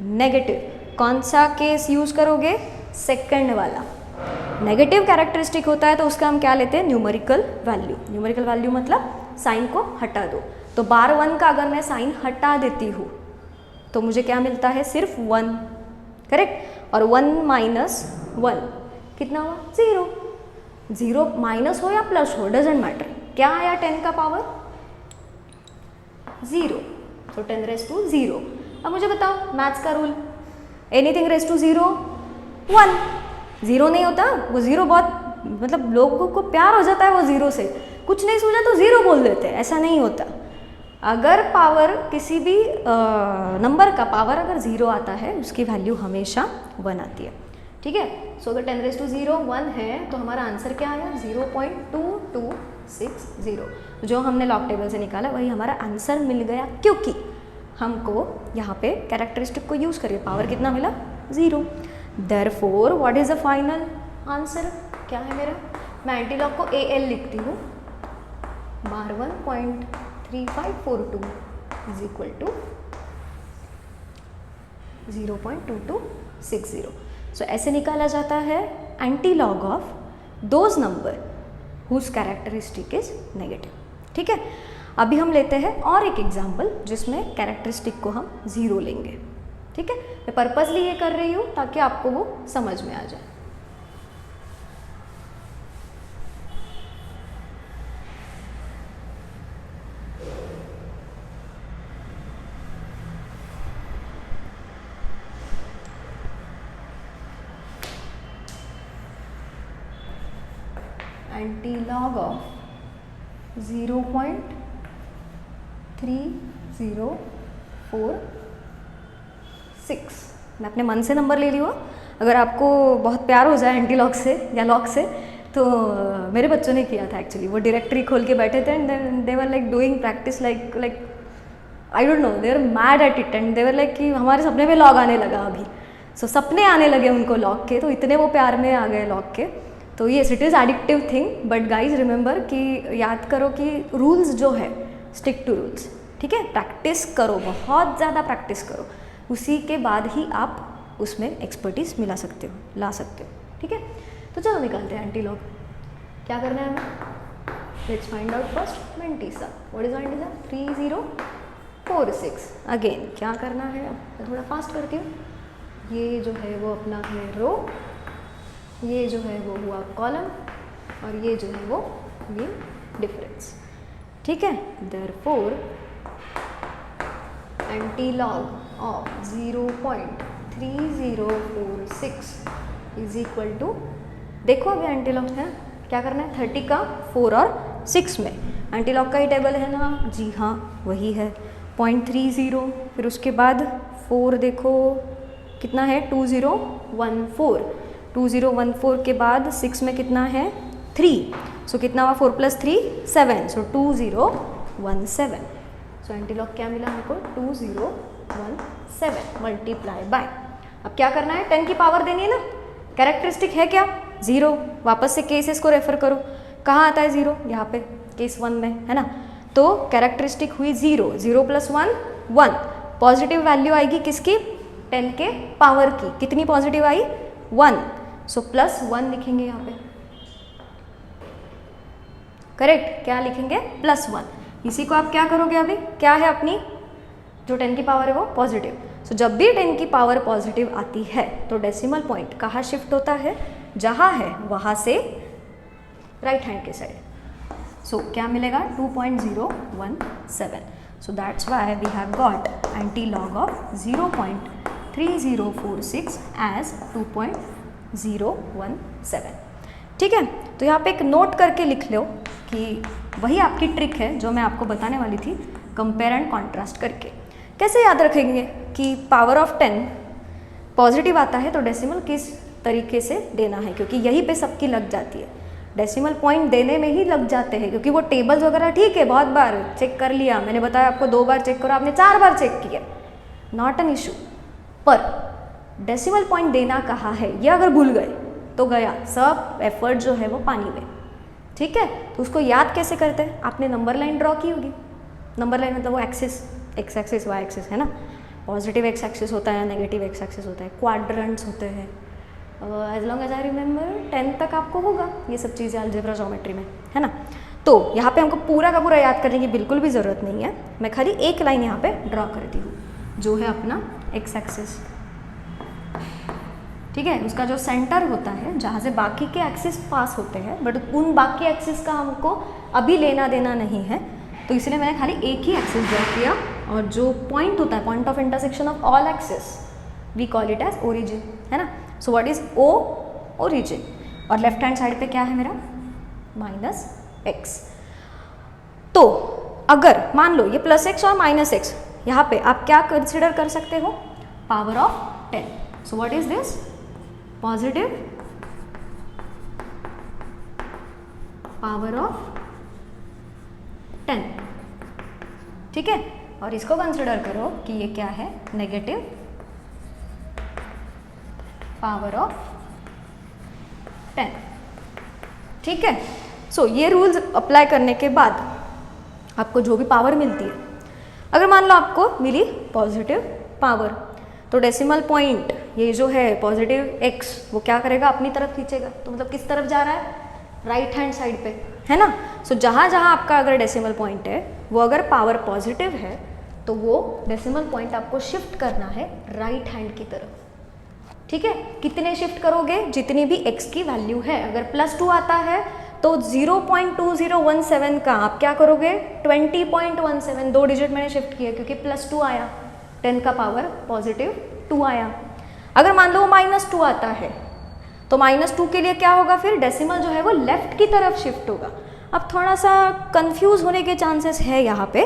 नेगेटिव। कौन सा केस यूज़ करोगे, सेकंड वाला। नेगेटिव कैरेक्टरिस्टिक होता है तो उसका हम क्या लेते हैं, न्यूमेरिकल वैल्यू। न्यूमेरिकल वैल्यू मतलब साइन को हटा दो। तो बार 1 का अगर मैं साइन हटा देती हूँ तो मुझे क्या मिलता है, सिर्फ 1, करेक्ट। और 1 माइनस 1 कितना हुआ? 0। 0 माइनस हो या प्लस हो डजेंट मैटर, क्या आया 10 का पावर? 0, तो 10 रेज़ टू 0। अब मुझे बताओ मैथ्स का रूल, एनीथिंग रेज़ टू 0 1, 0 नहीं होता वो 0, बहुत मतलब लोगों को प्यार हो जाता है वो 0 से, कुछ नहीं सूझा तो 0 बोल देते हैं, ऐसा नहीं होता। अगर पावर किसी भी नंबर का पावर अगर 0 आता है उसकी वैल्यू हमेशा 1 आती है, ठीक है। सो अगर 10 रेज़ टू 0 1 है तो हमारा आंसर क्या आया? 0.2260। जो हमने लॉग टेबल से निकाला वही हमारा आंसर मिल गया, क्योंकि हमको यहाँ पे कैरेक्टरिस्टिक को यूज़ करके पावर कितना मिला? 0। Therefore what is the final answer? क्या है मेरा? मैं एंटीलॉग को AL लिखती हूँ, bar 1.3542 is equal to 0.2260। So ऐसे निकाला जाता है antilog of those number whose characteristic is negative, ठीक है। अभी हम लेते हैं और एक एग्जाम्पल जिसमें कैरेक्टरिस्टिक को हम 0 लेंगे, ठीक है। मैं पर्पसली ये कर रही हूँ ताकि आपको वो समझ में आ जाए। Antilog of 0.3046। मैं अपने मन से नंबर ले रही हूँ, अगर आपको बहुत प्यार हो जाए एंटीलॉग से या लॉग से तो मेरे बच्चों ने किया था एक्चुअली। वो डायरेक्टरी खोल के बैठे थे and they were like doing practice like I don't know, they are mad at it and they were like कि हमारे सपने में लॉग आने लगा अभी। सो सपने आने लगे उनको लॉग के, तो इतने वो प्यार में आ गए लॉग के। तो yes it is addictive thing, but guys remember कि याद करो कि रूल्स जो है स्टिक टू रूल्स, ठीक है। प्रैक्टिस करो, बहुत ज़्यादा प्रैक्टिस करो, उसी के बाद ही आप उसमें एक्सपर्टीज ला सकते हो, ठीक है। तो चलो निकालते हैं एंटीलॉग। क्या करना है हमें? Let's find out first mantissa. What is mantissa? 3046। Again क्या करना है? अब मैं थोड़ा फास्ट करती हूँ। ये जो है वो अपना है रो, ये जो है वो हुआ कॉलम, और ये जो है वो मीन डिफरेंस, ठीक है। Therefore antilog of 0.3046 is equal to, देखो अभी एंटीलॉग है, क्या करना है? 30 का 4 और 6 में एंटीलॉग का ही टेबल है ना? जी हाँ वही है, 0.30, फिर उसके बाद 4 देखो कितना है? 2014। 2014 के बाद 6 में कितना है? 3। सो कितना हुआ? 4 + 3 7, सो 2017। सो एंटीलॉग क्या मिला हमको? 2017 मल्टीप्लाई बाय, अब क्या करना है? 10 की पावर देनी है ना। कैरेक्टरिस्टिक है क्या? 0। वापस से केसेस को रेफर करो, कहाँ आता है 0? यहाँ पे केस 1 में है ना। तो कैरेक्टरिस्टिक हुई 0, 0 + 1 1। पॉजिटिव वैल्यू आएगी किसकी? 10 के पावर की। कितनी पॉजिटिव आई? 1। सो +1 लिखेंगे यहाँ पे, करेक्ट। क्या लिखेंगे? +1। इसी को आप क्या करोगे? अभी क्या है अपनी जो 10 की पावर है वो पॉजिटिव। सो जब भी 10 की पावर पॉजिटिव आती है तो डेसिमल पॉइंट कहाँ शिफ्ट होता है? जहाँ है वहाँ से राइट हैंड के साइड। सो क्या मिलेगा? 2.017। So that's why we have got antilog of 0.3046 as 2.017, ठीक है। तो यहाँ पे एक नोट करके लिख लो कि वही आपकी ट्रिक है जो मैं आपको बताने वाली थी, कंपेयर एंड कॉन्ट्रास्ट करके। कैसे याद रखेंगे कि पावर ऑफ 10 पॉजिटिव आता है तो डेसिमल किस तरीके से देना है, क्योंकि यहीं पे सबकी लग जाती है, डेसिमल पॉइंट देने में ही लग जाते हैं। क्योंकि वो टेबल्स वगैरह ठीक है, बहुत बार चेक कर लिया, मैंने बताया आपको 2 बार चेक करो, आपने 4 बार चेक किया, नॉट एन इशू। पर डेसिमल पॉइंट देना कहाँ है ये अगर भूल गए तो गया सब एफर्ट जो है वो पानी में, ठीक है। तो उसको याद कैसे करते हैं? आपने नंबर लाइन ड्रॉ की होगी। नंबर लाइन मतलब वो axis, X axis Y axis है ना। पॉजिटिव एक्स एक्सिस होता है, नेगेटिव एक्स एक्सिस होता है, क्वाड्रेंट्स होते हैं। As long as I remember 10 तक आपको होगा ये सब चीज़ें अलजेब्रा ज्योमेट्री में, है ना। तो यहाँ पे हमको पूरा का पूरा याद करने की बिल्कुल भी ज़रूरत नहीं है। मैं खाली एक लाइन यहाँ पे ड्रॉ करती हूँ जो है अपना एक्स एक्सिस। ठीक है, उसका जो सेंटर होता है जहाँ से बाकी के एक्सिस पास होते हैं, बट उन बाकी एक्सिस का हमको अभी लेना देना नहीं है, तो इसलिए मैंने खाली एक ही एक्सिस ड्रॉ किया, और जो पॉइंट होता है, point of intersection of all axis, we call it as origin, है ना। So what is O? Origin. और लेफ्ट हैंड साइड पे क्या है मेरा? -x। तो अगर मान लो ये +x और -x, यहाँ पे आप क्या कंसिडर कर सकते हो? Power of 10। So what is this? Positive power of 10, ठीक है। और इसको कंसिडर करो कि ये क्या है? नेगेटिव पावर ऑफ 10, ठीक है। सो ये रूल्स अप्लाई करने के बाद आपको जो भी पावर मिलती है, अगर मान लो आपको मिली पॉजिटिव पावर, तो डेसिमल पॉइंट ये जो है पॉजिटिव x, वो क्या करेगा? अपनी तरफ खींचेगा। तो मतलब किस तरफ जा रहा है? राइट हैंड साइड पे, है ना। सो जहाँ जहाँ आपका अगर डेसिमल पॉइंट है, वो अगर पावर पॉजिटिव है, तो वो डेसिमल पॉइंट आपको शिफ्ट करना है राइट हैंड की तरफ, ठीक है। कितने शिफ्ट करोगे? जितनी भी x की वैल्यू है। अगर +2 आता है तो 0.2017 का आप क्या करोगे? 20.17, 2 डिजिट मैंने शिफ्ट किया क्योंकि +2 आया, 10 का पावर पॉजिटिव 2 आया। अगर मान लो -2 आता है, तो -2 के लिए क्या होगा? फिर डेसिमल जो है वो लेफ्ट की तरफ शिफ्ट होगा। अब थोड़ा सा कंफ्यूज होने के चांसेस है यहाँ पे,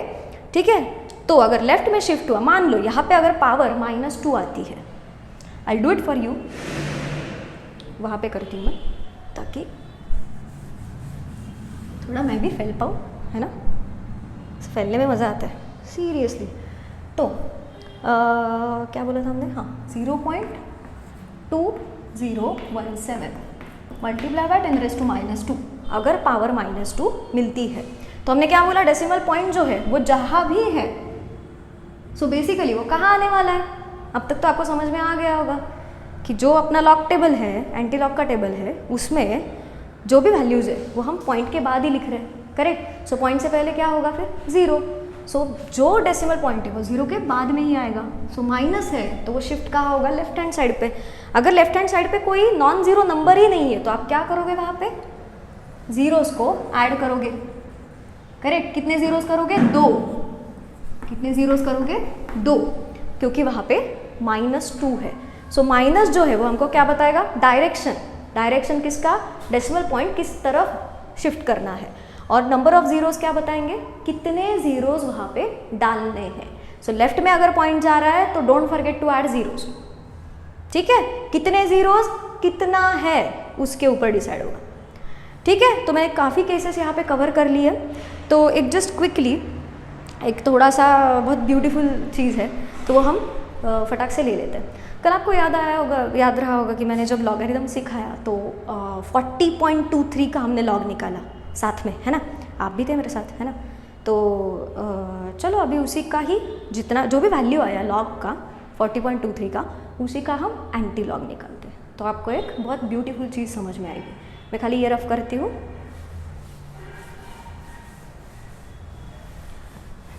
ठीक है। तो अगर लेफ्ट में शिफ्ट हुआ, मान लो यहाँ पे अगर पावर -2 आती है, I do it for you, वहाँ पे करती हूँ मैं, ताकि थोड़ा मैं भी फैल पाऊँ, है ना। फैलने में मज़ा आता है सीरियसली। तो क्या बोला था हमने? हाँ, 0.2017 मल्टीप्लाई बाय 10⁻²। अगर पावर -2 मिलती है, तो हमने क्या बोला? डेसिमल पॉइंट जो है वो जहाँ भी है, सो बेसिकली वो कहाँ आने वाला है? अब तक तो आपको समझ में आ गया होगा कि जो अपना लॉग टेबल है, एंटी लॉग का टेबल है, उसमें जो भी वैल्यूज़ है वो हम पॉइंट के बाद ही लिख रहे हैं, करेक्ट। सो पॉइंट से पहले क्या होगा? फिर 0। सो जो डेसिमल पॉइंट है वो 0 के बाद में ही आएगा। सो माइनस है तो वो शिफ्ट कहाँ होगा? लेफ्ट हैंड साइड पे। अगर लेफ्ट हैंड साइड पे कोई नॉन ज़ीरो नंबर ही नहीं है, तो आप क्या करोगे? वहाँ पे ज़ीरोज़ को ऐड करोगे, करेक्ट। कितने ज़ीरोज़ करोगे? 2। कितने ज़ीरोज़ करोगे? 2, क्योंकि वहाँ पे -2 है। सो माइनस जो है वो हमको क्या बताएगा? डायरेक्शन। डायरेक्शन किसका? डेसिमल पॉइंट किस तरफ शिफ्ट करना है। और नंबर ऑफ ज़ीरोज़ क्या बताएंगे? कितने ज़ीरोज़ वहाँ पे डालने हैं। सो लेफ्ट में अगर पॉइंट जा रहा है तो don't forget to add zeros, ठीक है। कितने ज़ीरोज़ कितना है उसके ऊपर डिसाइड होगा, ठीक है। तो मैंने काफ़ी केसेस यहाँ पे कवर कर लिए। तो एक जस्ट क्विकली एक थोड़ा सा बहुत ब्यूटीफुल चीज़ है, तो वो हम फटाक से ले लेते हैं। कल आपको याद रहा होगा कि मैंने जब लॉगरिदम सिखाया तो 40.23 का हमने लॉग निकाला साथ में, है ना। आप भी थे मेरे साथ, है ना। तो चलो अभी उसी का ही जितना जो भी वैल्यू आया लॉग का 40.23 का, उसी का हम एंटी लॉग निकालते हैं। तो आपको एक बहुत ब्यूटीफुल चीज़ समझ में आएगी। मैं खाली ये रफ करती हूँ।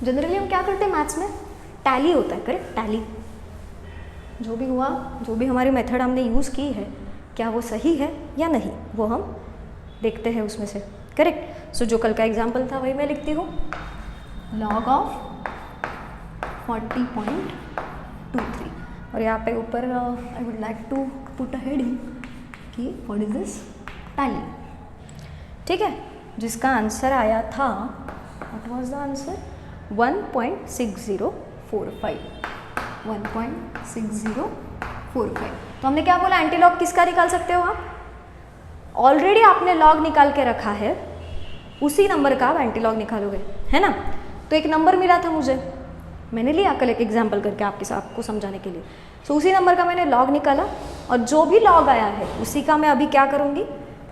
जनरली हम क्या करते हैं मैथ्स में? टैली होता है, करेक्ट। टैली जो भी हुआ, जो भी हमारी मेथड हमने यूज़ की है, क्या वो सही है या नहीं, वो हम देखते हैं उसमें से, करेक्ट। सो जो कल का एग्जाम्पल था वही मैं लिखती हूँ। लॉग ऑफ 40.23, और यहाँ पे ऊपर I would like to put a heading कि व्हाट इज दिस? टैली, ठीक है। जिसका आंसर आया था, व्हाट वाज द आंसर? 1.6045। 1.6045। तो हमने क्या बोला? एंटी लॉग किसका निकाल सकते हो आप? ऑलरेडी आपने लॉग निकाल के रखा है, उसी नंबर का आप एंटी लॉग निकालोगे, है ना। तो एक नंबर मिला था मुझे, मैंने लिया कल एक एग्जाम्पल करके आपको समझाने के लिए। सो उसी नंबर का मैंने लॉग निकाला, और जो भी लॉग आया है उसी का मैं अभी क्या करूँगी?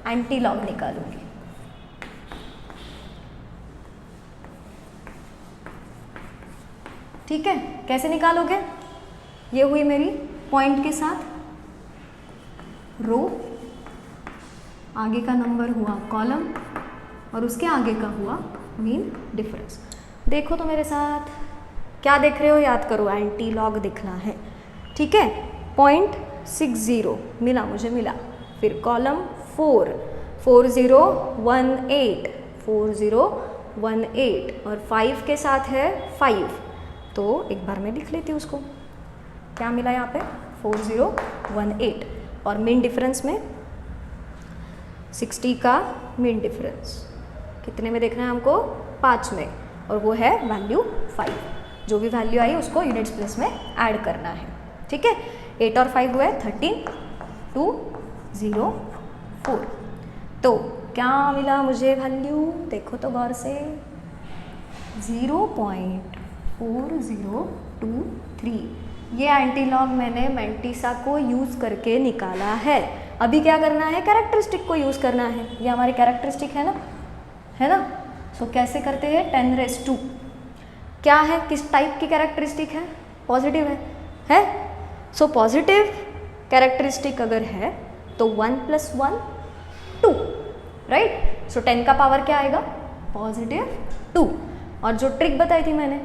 एंटी लॉग निकालूंगी। ठीक है, कैसे निकालोगे? ये हुई मेरी पॉइंट के साथ रो, आगे का नंबर हुआ कॉलम, और उसके आगे का हुआ मीन डिफरेंस। देखो तो मेरे साथ, क्या देख रहे हो? याद करो, एंटी लॉग दिखना है, ठीक है। पॉइंट 60 मिला, मुझे मिला। फिर कॉलम 4 4018 4018 और 5 के साथ है 5, तो एक बार मैं लिख लेती हूँ उसको। क्या मिला यहाँ पे 4018 और मीन डिफरेंस में 60 का मीन डिफरेंस कितने में देखना है हमको 5 में, और वो है वैल्यू 5। जो भी वैल्यू आई उसको यूनिट्स प्लेस में ऐड करना है। ठीक है, 8 और 5 हुआ है 13 204। तो क्या मिला मुझे वैल्यू, देखो तो गौर से 0.4023। ये एंटीलॉग मैंने मेंटिसा को यूज़ करके निकाला है। अभी क्या करना है, कैरेक्टरिस्टिक को यूज़ करना है। ये हमारी कैरेक्टरिस्टिक है ना। सो कैसे करते हैं, 10⁻²। क्या है, किस टाइप की कैरेक्टरिस्टिक है, पॉजिटिव है। सो पॉजिटिव कैरेक्टरिस्टिक अगर है तो 1 + 1 2, राइट। सो 10 का पावर क्या आएगा, +2। और जो ट्रिक बताई थी मैंने,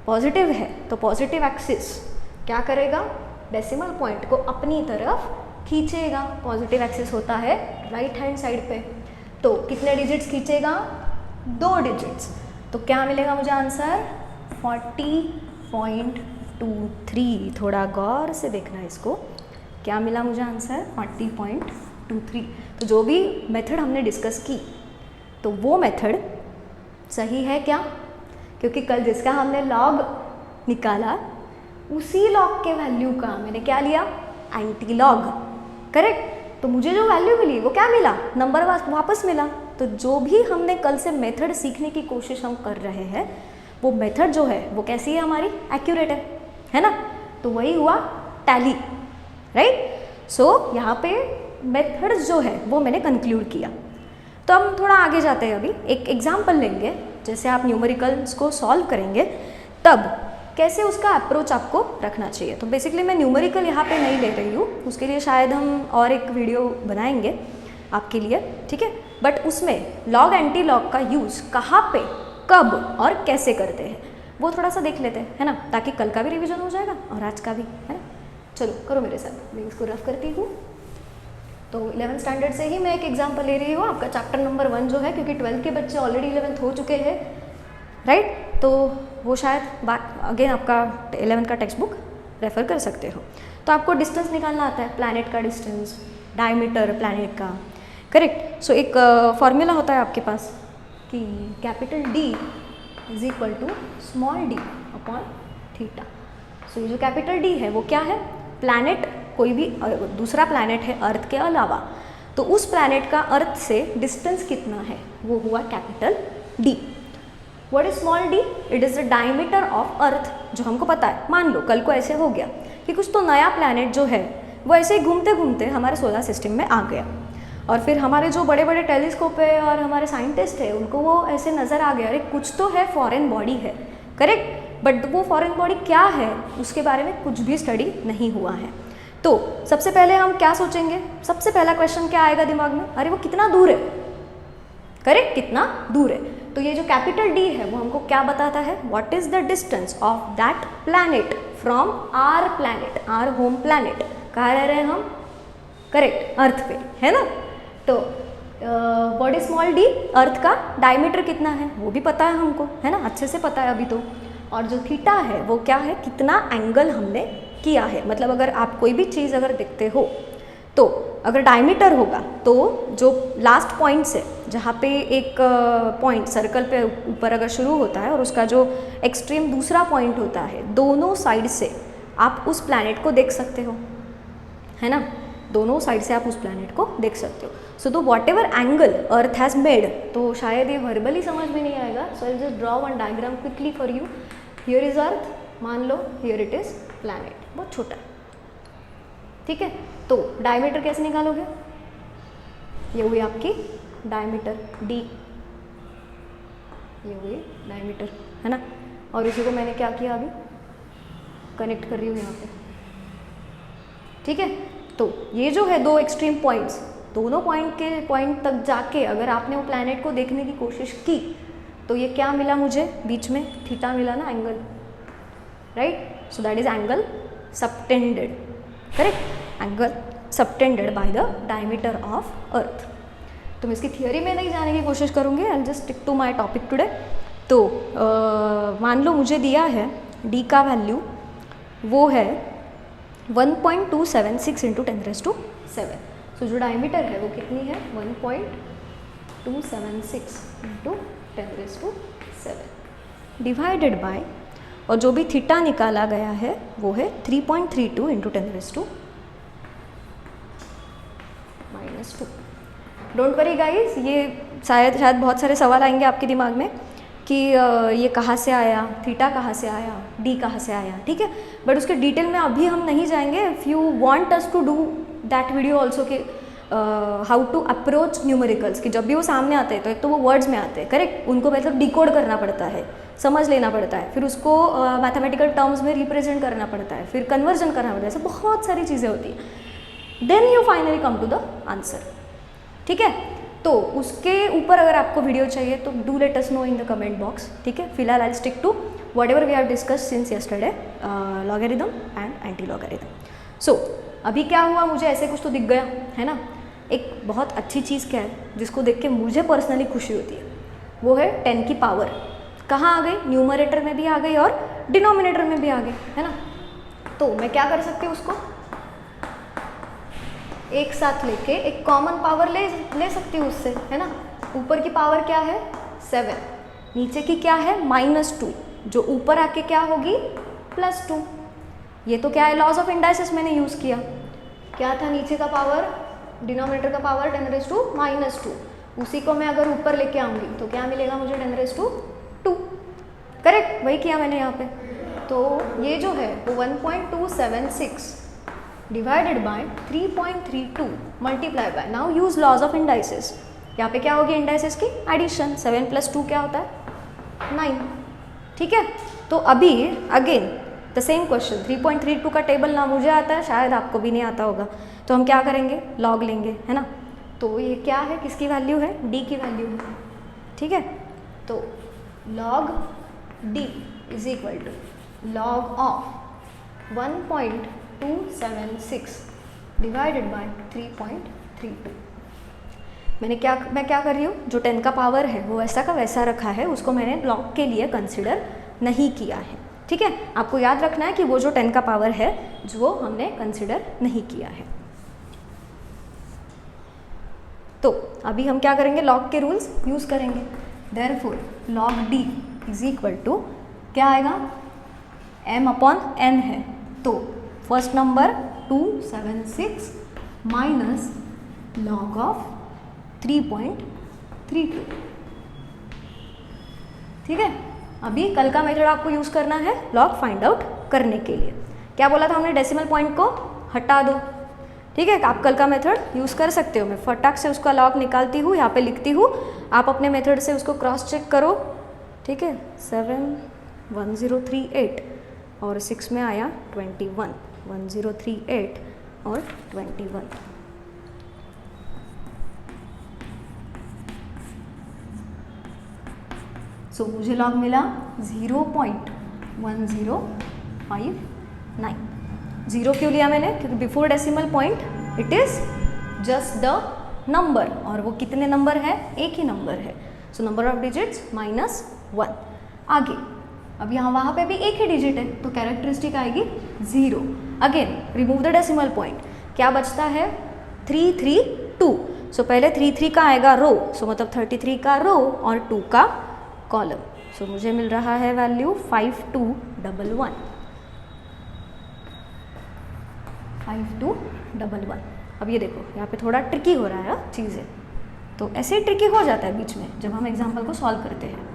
पॉजिटिव है तो पॉजिटिव एक्सिस क्या करेगा, डेसिमल पॉइंट को अपनी तरफ खींचेगा। पॉजिटिव एक्सिस होता है राइट हैंड साइड पे, तो कितने डिजिट्स खींचेगा, 2 डिजिट्स। तो क्या मिलेगा मुझे आंसर 40.23। थोड़ा गौर से देखना इसको, क्या मिला मुझे आंसर 40.23। तो जो भी मेथड हमने डिस्कस की तो वो मेथड सही है क्या, क्योंकि कल जिसका हमने लॉग निकाला उसी लॉग के वैल्यू का मैंने क्या लिया, एंटी लॉग, करेक्ट। तो मुझे जो वैल्यू मिली वो क्या मिला, नंबर वापस मिला। तो जो भी हमने कल से मेथड सीखने की कोशिश हम कर रहे हैं वो मेथड जो है वो कैसी है, हमारी एक्यूरेट है ना। तो वही हुआ टैली, राइट। सो यहाँ पे मेथड्स जो है वो मैंने कंक्लूड किया। तो हम थोड़ा आगे जाते हैं, अभी एक एग्जाम्पल लेंगे। जैसे आप न्यूमेरिकल्स को सॉल्व करेंगे तब कैसे उसका अप्रोच आपको रखना चाहिए। तो बेसिकली मैं न्यूमेरिकल यहाँ पे नहीं ले रही हूँ, उसके लिए शायद हम और एक वीडियो बनाएंगे आपके लिए, ठीक है। बट उसमें लॉग एंटी लॉग का यूज़ कहाँ पे, कब और कैसे करते हैं वो थोड़ा सा देख लेते हैं, है ना, ताकि कल का भी रिवीजन हो जाएगा और आज का भी, है ना। चलो करो मेरे साथ, मैं इसको रफ करती हूँ। तो 11th स्टैंडर्ड से ही मैं एक एग्जाम्पल ले रही हूँ, आपका चैप्टर नंबर 1 जो है, क्योंकि 12th के बच्चे ऑलरेडी 11th हो चुके हैं, राइट। तो वो शायद अगेन आपका 11th का टेक्स्ट बुक रेफर कर सकते हो। तो आपको डिस्टेंस निकालना आता है, प्लैनेट का डिस्टेंस, डायमीटर प्लैनेट का, करेक्ट। सो एक फॉर्मूला होता है आपके पास कि capital D is equal to small d upon theta. So ये जो कैपिटल D है वो क्या है, प्लैनेट, कोई भी दूसरा प्लैनेट है अर्थ के अलावा, तो उस प्लैनेट का अर्थ से डिस्टेंस कितना है वो हुआ capital D। What is small d, it is the diameter of earth, जो हमको पता है। मान लो कल को ऐसे हो गया कि कुछ तो नया प्लैनेट जो है वो ऐसे ही घूमते घूमते हमारे सोलर सिस्टम में आ गया, और फिर हमारे जो बड़े बड़े टेलीस्कोप है और हमारे साइंटिस्ट है उनको वो ऐसे नज़र आ गया, अरे कुछ तो है, फॉरेन बॉडी है, करेक्ट। बट वो फॉरेन बॉडी क्या है उसके बारे में कुछ भी स्टडी नहीं हुआ है। तो सबसे पहले हम क्या सोचेंगे, सबसे पहला क्वेश्चन क्या आएगा दिमाग में, अरे वो कितना दूर है, करेक्ट, कितना दूर है। तो ये जो कैपिटल D है वो हमको क्या बताता है, what is the distance of that planet from our planet, our home planet. कहाँ रह रहे हैं हम, करेक्ट, अर्थ पे, है ना। तो व्हाट इज स्मॉल d, अर्थ का डायमीटर कितना है वो भी पता है हमको, है ना, अच्छे से पता है अभी तो। और जो थीटा है वो क्या है, कितना एंगल हमने किया है। मतलब अगर आप कोई भी चीज़ अगर देखते हो तो अगर डायमीटर होगा तो जो लास्ट पॉइंट से, जहाँ पे एक पॉइंट सर्कल पे ऊपर अगर शुरू होता है और उसका जो एक्सट्रीम दूसरा पॉइंट होता है, दोनों साइड से आप उस प्लैनेट को देख सकते हो, है ना, दोनों साइड से आप उस प्लैनेट को देख सकते हो। सो तो whatever angle earth has made, तो शायद ये वर्बली समझ में नहीं आएगा, so I just draw one diagram quickly for you. Here is earth, मान लो हियर इट इज़ प्लैनेट, बहुत छोटा, ठीक है। तो डायमीटर कैसे निकालोगे, ये हुई आपकी डायमीटर D, ये हुई डायमीटर, है ना। और इसी को मैंने क्या किया, अभी कनेक्ट कर रही हूँ यहाँ पे, ठीक है। तो ये जो है दो एक्सट्रीम पॉइंट्स, दोनों पॉइंट तक जाके अगर आपने वो प्लैनेट को देखने की कोशिश की तो ये क्या मिला मुझे, बीच में थीटा मिला ना, angle, right. So that is angle subtended, correct. Angle subtended by the diameter of earth. तो मैं इसकी थियोरी में नहीं जाने की कोशिश करूँगी, I just stick to my topic today. तो मान लो मुझे दिया है डी का वैल्यू वो है 1.276 इंटू 10⁻⁷। सो जो डायमीटर है वो कितनी है 1.276 इंटू 10⁻⁷, डिवाइडेड बाय, और जो भी थीटा निकाला गया है वो है 3.32 इंटू 10⁻⁻²। डोंट वरी गाइस, ये शायद बहुत सारे सवाल आएंगे आपके दिमाग में कि ये कहाँ से आया, थीटा कहाँ से आया, डी कहाँ से आया, ठीक है। बट उसके डिटेल में अभी हम नहीं जाएंगे। If you want us to do that video also कि हाउ टू अप्रोच न्यूमेरिकल्स, कि जब भी वो सामने आते हैं तो एक तो वो वर्ड्स में आते हैं, करेक्ट, उनको मतलब डिकोड करना पड़ता है, समझ लेना पड़ता है, फिर उसको मैथमेटिकल टर्म्स में रिप्रेजेंट करना पड़ता है, फिर कन्वर्जन करना पड़ता है, ऐसे बहुत सारी चीज़ें होती हैं। Then you finally come to the answer, ठीक है। तो उसके ऊपर अगर आपको वीडियो चाहिए तो do let us know in the comment box, ठीक है। फिलहाल I stick to whatever we have discuss since yesterday, logarithm and antilogarithm. So अभी क्या हुआ, मुझे ऐसे कुछ तो दिख गया है ना। एक बहुत अच्छी चीज़ क्या है जिसको देख के मुझे पर्सनली खुशी होती है, वो है 10 की पावर। कहाँ आ गई, न्यूमरेटर में भी आ गई और डिनोमिनेटर में भी आ गई, है ना। तो मैं क्या कर सकती हूँ, उसको एक साथ लेके एक कॉमन पावर ले सकती हूँ उससे, है ना। ऊपर की पावर क्या है 7, नीचे की क्या है -2, जो ऊपर आके क्या होगी +2। ये तो क्या है, लॉज ऑफ इंडाइसिस मैंने यूज़ किया। क्या था नीचे का पावर, डिनोमिनेटर का पावर 10⁻⁻², उसी को मैं अगर ऊपर लेके आऊँगी तो क्या मिलेगा मुझे 10⁻², करेक्ट, वही किया मैंने यहाँ पे। तो ये जो है वो 1.276 divided by 3.32 multiply by, now use laws of indices. यहाँ पे क्या होगी इंडाइसिस की एडिशन, 7 + 2 क्या होता है 9, ठीक है। तो अभी अगेन द सेम क्वेश्चन, 3.32 का टेबल ना मुझे आता है, शायद आपको भी नहीं आता होगा, तो हम क्या करेंगे, लॉग लेंगे, है ना। तो ये क्या है, किसकी वैल्यू है, डी की वैल्यू है, ठीक है। तो log D is equal to log of 1.276 divided by 3.32। मैं क्या कर रही हूँ, जो 10 का पावर है वो वैसा का वैसा रखा है, उसको मैंने लॉग के लिए कंसिडर नहीं किया है, ठीक है। आपको याद रखना है कि वो जो 10 का पावर है जो हमने कंसिडर नहीं किया है। तो अभी हम क्या करेंगे, लॉग के रूल्स यूज़ करेंगे। Therefore log D is equal to क्या आएगा, m/n है, तो first number 276 minus log of 3.32, ठीक है। अभी कल का मेथड आपको यूज़ करना है लॉग फाइंड आउट करने के लिए। क्या बोला था हमने, डेसिमल पॉइंट को हटा दो, ठीक है। आप कल का मेथड यूज़ कर सकते हो, मैं फटाक से उसका लॉग निकालती हूँ, यहाँ पे लिखती हूँ, आप अपने मेथड से उसको क्रॉस चेक करो, ठीक है। 71038 और 6 में आया 21, 1038 और 21। सो मुझे लॉग मिला 0.1059। 0 क्यों लिया मैंने, क्योंकि before decimal point it is just the number, और वो कितने नंबर है, एक ही नंबर है। So number of digits -1। आगे अब यहाँ वहाँ पे भी एक ही डिजिट है, तो कैरेक्टरिस्टिक आएगी 0। Again remove the decimal point, क्या बचता है 332। सो पहले 33 का आएगा रो, सो मतलब 33 का रो और 2 का कॉलम। सो मुझे मिल रहा है वैल्यू 5211। 5211। अब ये देखो यहाँ पे थोड़ा ट्रिकी हो रहा है चीज़ें, तो ऐसे ही ट्रिकी हो जाता है बीच में जब हम एग्जाम्पल को सॉल्व करते हैं।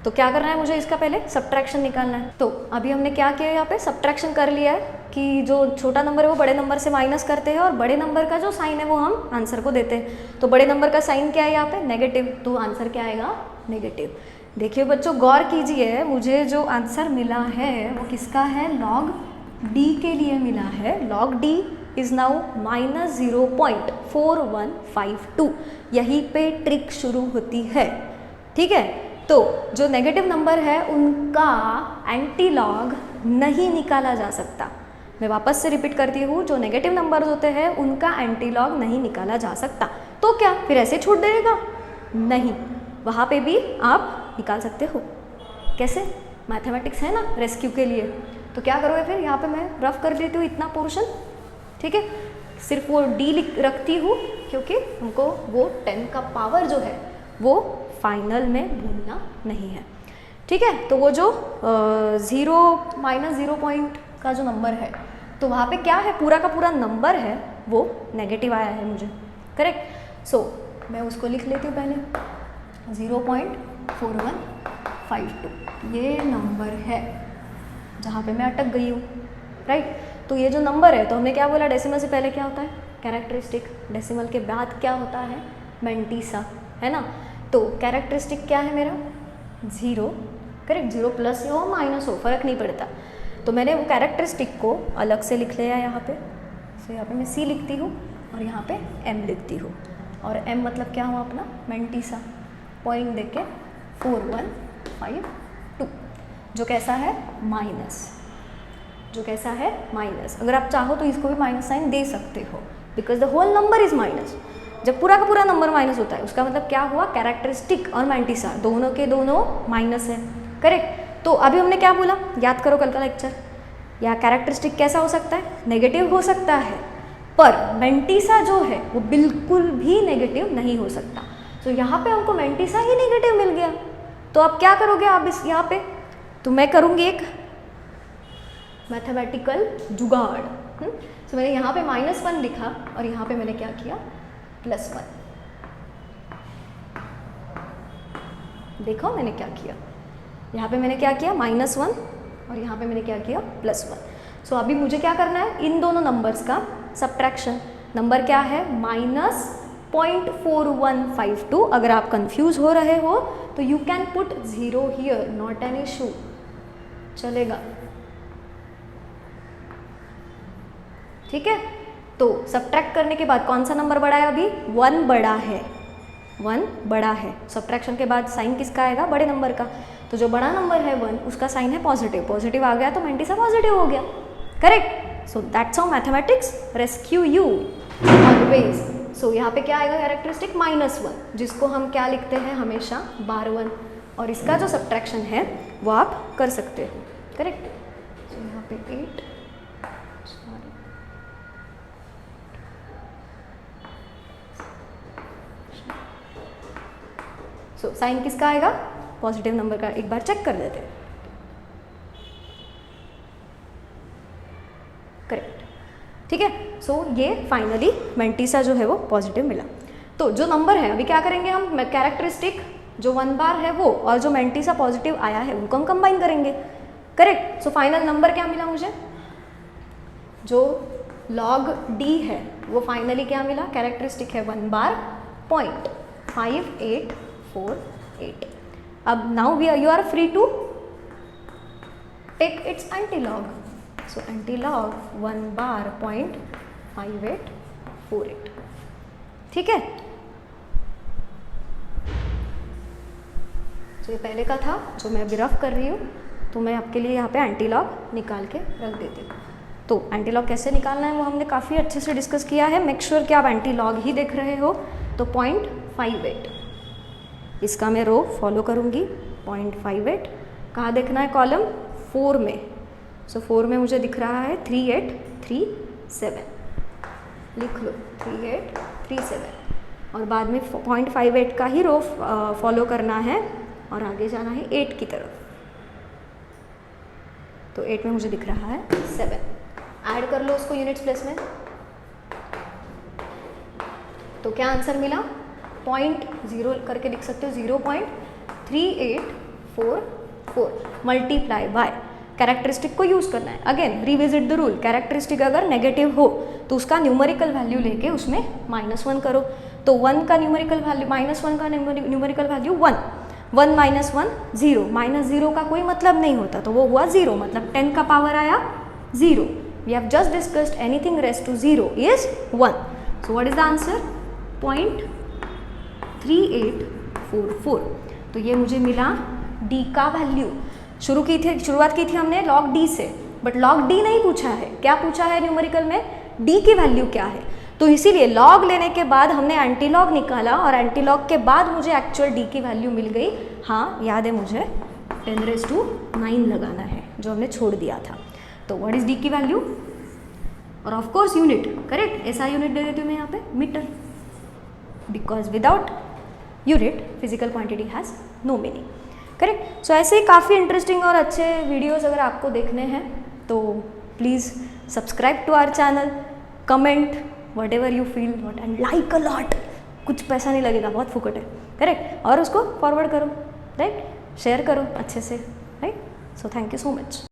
तो क्या करना है मुझे, इसका पहले सब्ट्रैक्शन निकालना है। तो अभी हमने क्या किया, यहाँ पे सब्ट्रैक्शन कर लिया है कि जो छोटा नंबर है वो बड़े नंबर से माइनस करते हैं, और बड़े नंबर का जो साइन है वो हम आंसर को देते हैं। तो बड़े नंबर का साइन क्या है यहाँ पे, नेगेटिव, तो आंसर क्या आएगा नेगेटिव। देखिए बच्चों गौर कीजिए, मुझे जो आंसर मिला है वो किसका है, लॉग डी के लिए मिला है। Log D is now -0.4152। यहीं पे ट्रिक शुरू होती है, ठीक है। तो जो नेगेटिव नंबर है उनका एंटी लॉग नहीं निकाला जा सकता, मैं वापस से रिपीट करती हूँ, जो नेगेटिव नंबर्स होते हैं उनका एंटी लॉग नहीं निकाला जा सकता। तो क्या फिर ऐसे छूट देगा? नहीं, वहाँ पे भी आप निकाल सकते हो। कैसे? मैथमेटिक्स है ना रेस्क्यू के लिए। तो क्या करोगे फिर? यहाँ पे मैं रफ कर देती हूँ इतना पोर्शन, ठीक है। सिर्फ वो डी लिख रखती हूँ क्योंकि हमको वो 10 का पावर जो है वो फाइनल में भूलना नहीं है, ठीक है। तो वो जो 0 -0 पॉइंट का जो नंबर है, तो वहाँ पे क्या है, पूरा का पूरा नंबर है वो नेगेटिव आया है मुझे, करेक्ट। सो मैं उसको लिख लेती हूँ पहले, 0.4152 ये नंबर है जहाँ पे मैं अटक गई हूँ, राइट। तो ये जो नंबर है, तो हमने क्या बोला, डेसिमल से पहले क्या होता है? कैरेक्टरिस्टिक। डेसिमल के बाद क्या होता है? मैंटीसा, है ना। तो कैरेक्टरिस्टिक क्या है मेरा? 0, करेक्ट। 0 प्लस हो माइनस हो फर्क नहीं पड़ता। तो मैंने वो कैरेक्टरिस्टिक को अलग से लिख लिया यहाँ पे। तो यहाँ पे मैं C लिखती हूँ और यहाँ पे M लिखती हूँ, और M मतलब क्या हुआ अपना? मैंटीसा। पॉइंट दे के 4152, जो कैसा है? माइनस। जो कैसा है? माइनस। अगर आप चाहो तो इसको भी माइनस साइन दे सकते हो, because the whole number is minus. जब पूरा का पूरा नंबर माइनस होता है उसका मतलब क्या हुआ? कैरेक्टरिस्टिक और मैंटीसा दोनों के दोनों माइनस है, करेक्ट। तो अभी हमने क्या बोला, याद करो कल का लेक्चर। या कैरेक्टरिस्टिक कैसा हो सकता है? नेगेटिव हो सकता है, पर मैंटीसा जो है वो बिल्कुल भी नेगेटिव नहीं हो सकता। तो यहाँ पे हमको मैंटीसा ही नेगेटिव मिल गया। तो अब क्या करोगे आप इस यहाँ पे? तो मैं करूँगी एक मैथमेटिकल जुगाड़। तो मैंने यहाँ पे -1 लिखा और यहाँ पे मैंने क्या किया? +1। देखो मैंने क्या किया, यहाँ पे मैंने क्या किया? -1 और यहाँ पे मैंने क्या किया? +1। सो अभी मुझे क्या करना है? इन दोनों नंबर्स का सब्ट्रैक्शन। नंबर क्या है? -0.4152। अगर आप कंफ्यूज हो रहे हो तो you can put 0 here, not an issue, चलेगा, ठीक है। तो सब्ट्रैक्ट करने के बाद कौन सा नंबर बड़ा है? अभी 1 बड़ा है, 1 बड़ा है। सब्ट्रैक्शन के बाद साइन किसका आएगा? बड़े नंबर का। तो जो बड़ा नंबर है 1, उसका साइन है पॉजिटिव। पॉजिटिव आ गया तो मैंटीसा पॉजिटिव हो गया, correct. So that's how mathematics rescue you always. So यहाँ पे क्या आएगा? कैरेक्टरिस्टिक -1, जिसको हम क्या लिखते हैं हमेशा? बार 1। और इसका जो सब्ट्रैक्शन है वो आप कर सकते हो, करेक्ट। सो यहाँ पे 8, सो साइन किसका आएगा? पॉजिटिव नंबर का। एक बार चेक कर लेते हैं, करेक्ट, ठीक है। सो ये फाइनली मैंटीसा जो है वो पॉजिटिव मिला। तो जो नंबर है अभी क्या करेंगे हम? कैरेक्टरिस्टिक जो 1 बार है वो और जो मैंटीसा पॉजिटिव आया है उनको हम कंबाइन करेंगे, करेक्ट। सो फाइनल नंबर क्या मिला मुझे? जो log D है वो फाइनली क्या मिला? कैरेक्टरिस्टिक है 1 बार, 0.5848। अब now you are free to take its antilog. So antilog 1 bar 0.5848, ठीक है। तो ये पहले का था जो मैं अभी रफ कर रही हूँ, तो मैं आपके लिए यहाँ पे एंटीलॉग निकाल के रख देती हूँ। तो एंटीलॉग कैसे निकालना है वो हमने काफ़ी अच्छे से डिस्कस किया है। मेक श्योर कि आप एंटीलॉग ही देख रहे हो। तो 0.58 इसका मैं रो फॉलो करूँगी। 0.58 कहाँ देखना है? कॉलम 4 में। सो 4 में मुझे दिख रहा है 3837, लिख लो 3837, और बाद में 0.58 का ही रो फॉलो करना है और आगे जाना है 8 की तरफ। तो 8 में मुझे दिख रहा है 7, ऐड कर लो उसको यूनिट्स प्लेस में। तो क्या आंसर मिला? 0.0 करके लिख सकते हो, 0.3844 मल्टीप्लाई बाय कैरेक्टरिस्टिक को यूज़ करना है। Again revisit the rule, characteristic अगर नेगेटिव हो तो उसका न्यूमेरिकल वैल्यू लेके उसमें -1 करो। तो 1 का न्यूमेरिकल वैल्यू, -1 का न्यूमेरिकल वैल्यू 1, 1 - 1 0, -0 का कोई मतलब नहीं होता, तो वो हुआ 0, मतलब 10 का पावर आया 0। We have just discussed anything rest to 0 is 1। सो व्हाट इज द आंसर? 0.3844। तो ये मुझे मिला D का वैल्यू। शुरुआत की थी हमने log D से, बट log d नहीं पूछा है। क्या पूछा है न्यूमेरिकल में? d की वैल्यू क्या है। तो इसीलिए log लेने के बाद हमने एंटी लॉग निकाला और एंटी लॉग के बाद मुझे एक्चुअल d की वैल्यू मिल गई। हाँ याद है मुझे 10⁹ लगाना है जो हमने छोड़ दिया था। तो व्हाट इज d की वैल्यू? और ऑफ कोर्स यूनिट, करेक्ट। ऐसा यूनिट दे देती हूँ मैं यहाँ पे metre, because without unit physical quantity has no meaning, correct. So ऐसे ही काफ़ी इंटरेस्टिंग और अच्छे वीडियोस अगर आपको देखने हैं तो please subscribe to our channel, comment whatever you feel what and like a lot. कुछ पैसा नहीं लगेगा, बहुत फुकट है, करेक्ट। और उसको फॉरवर्ड करो, राइट, शेयर करो अच्छे से, right. So thank you so much.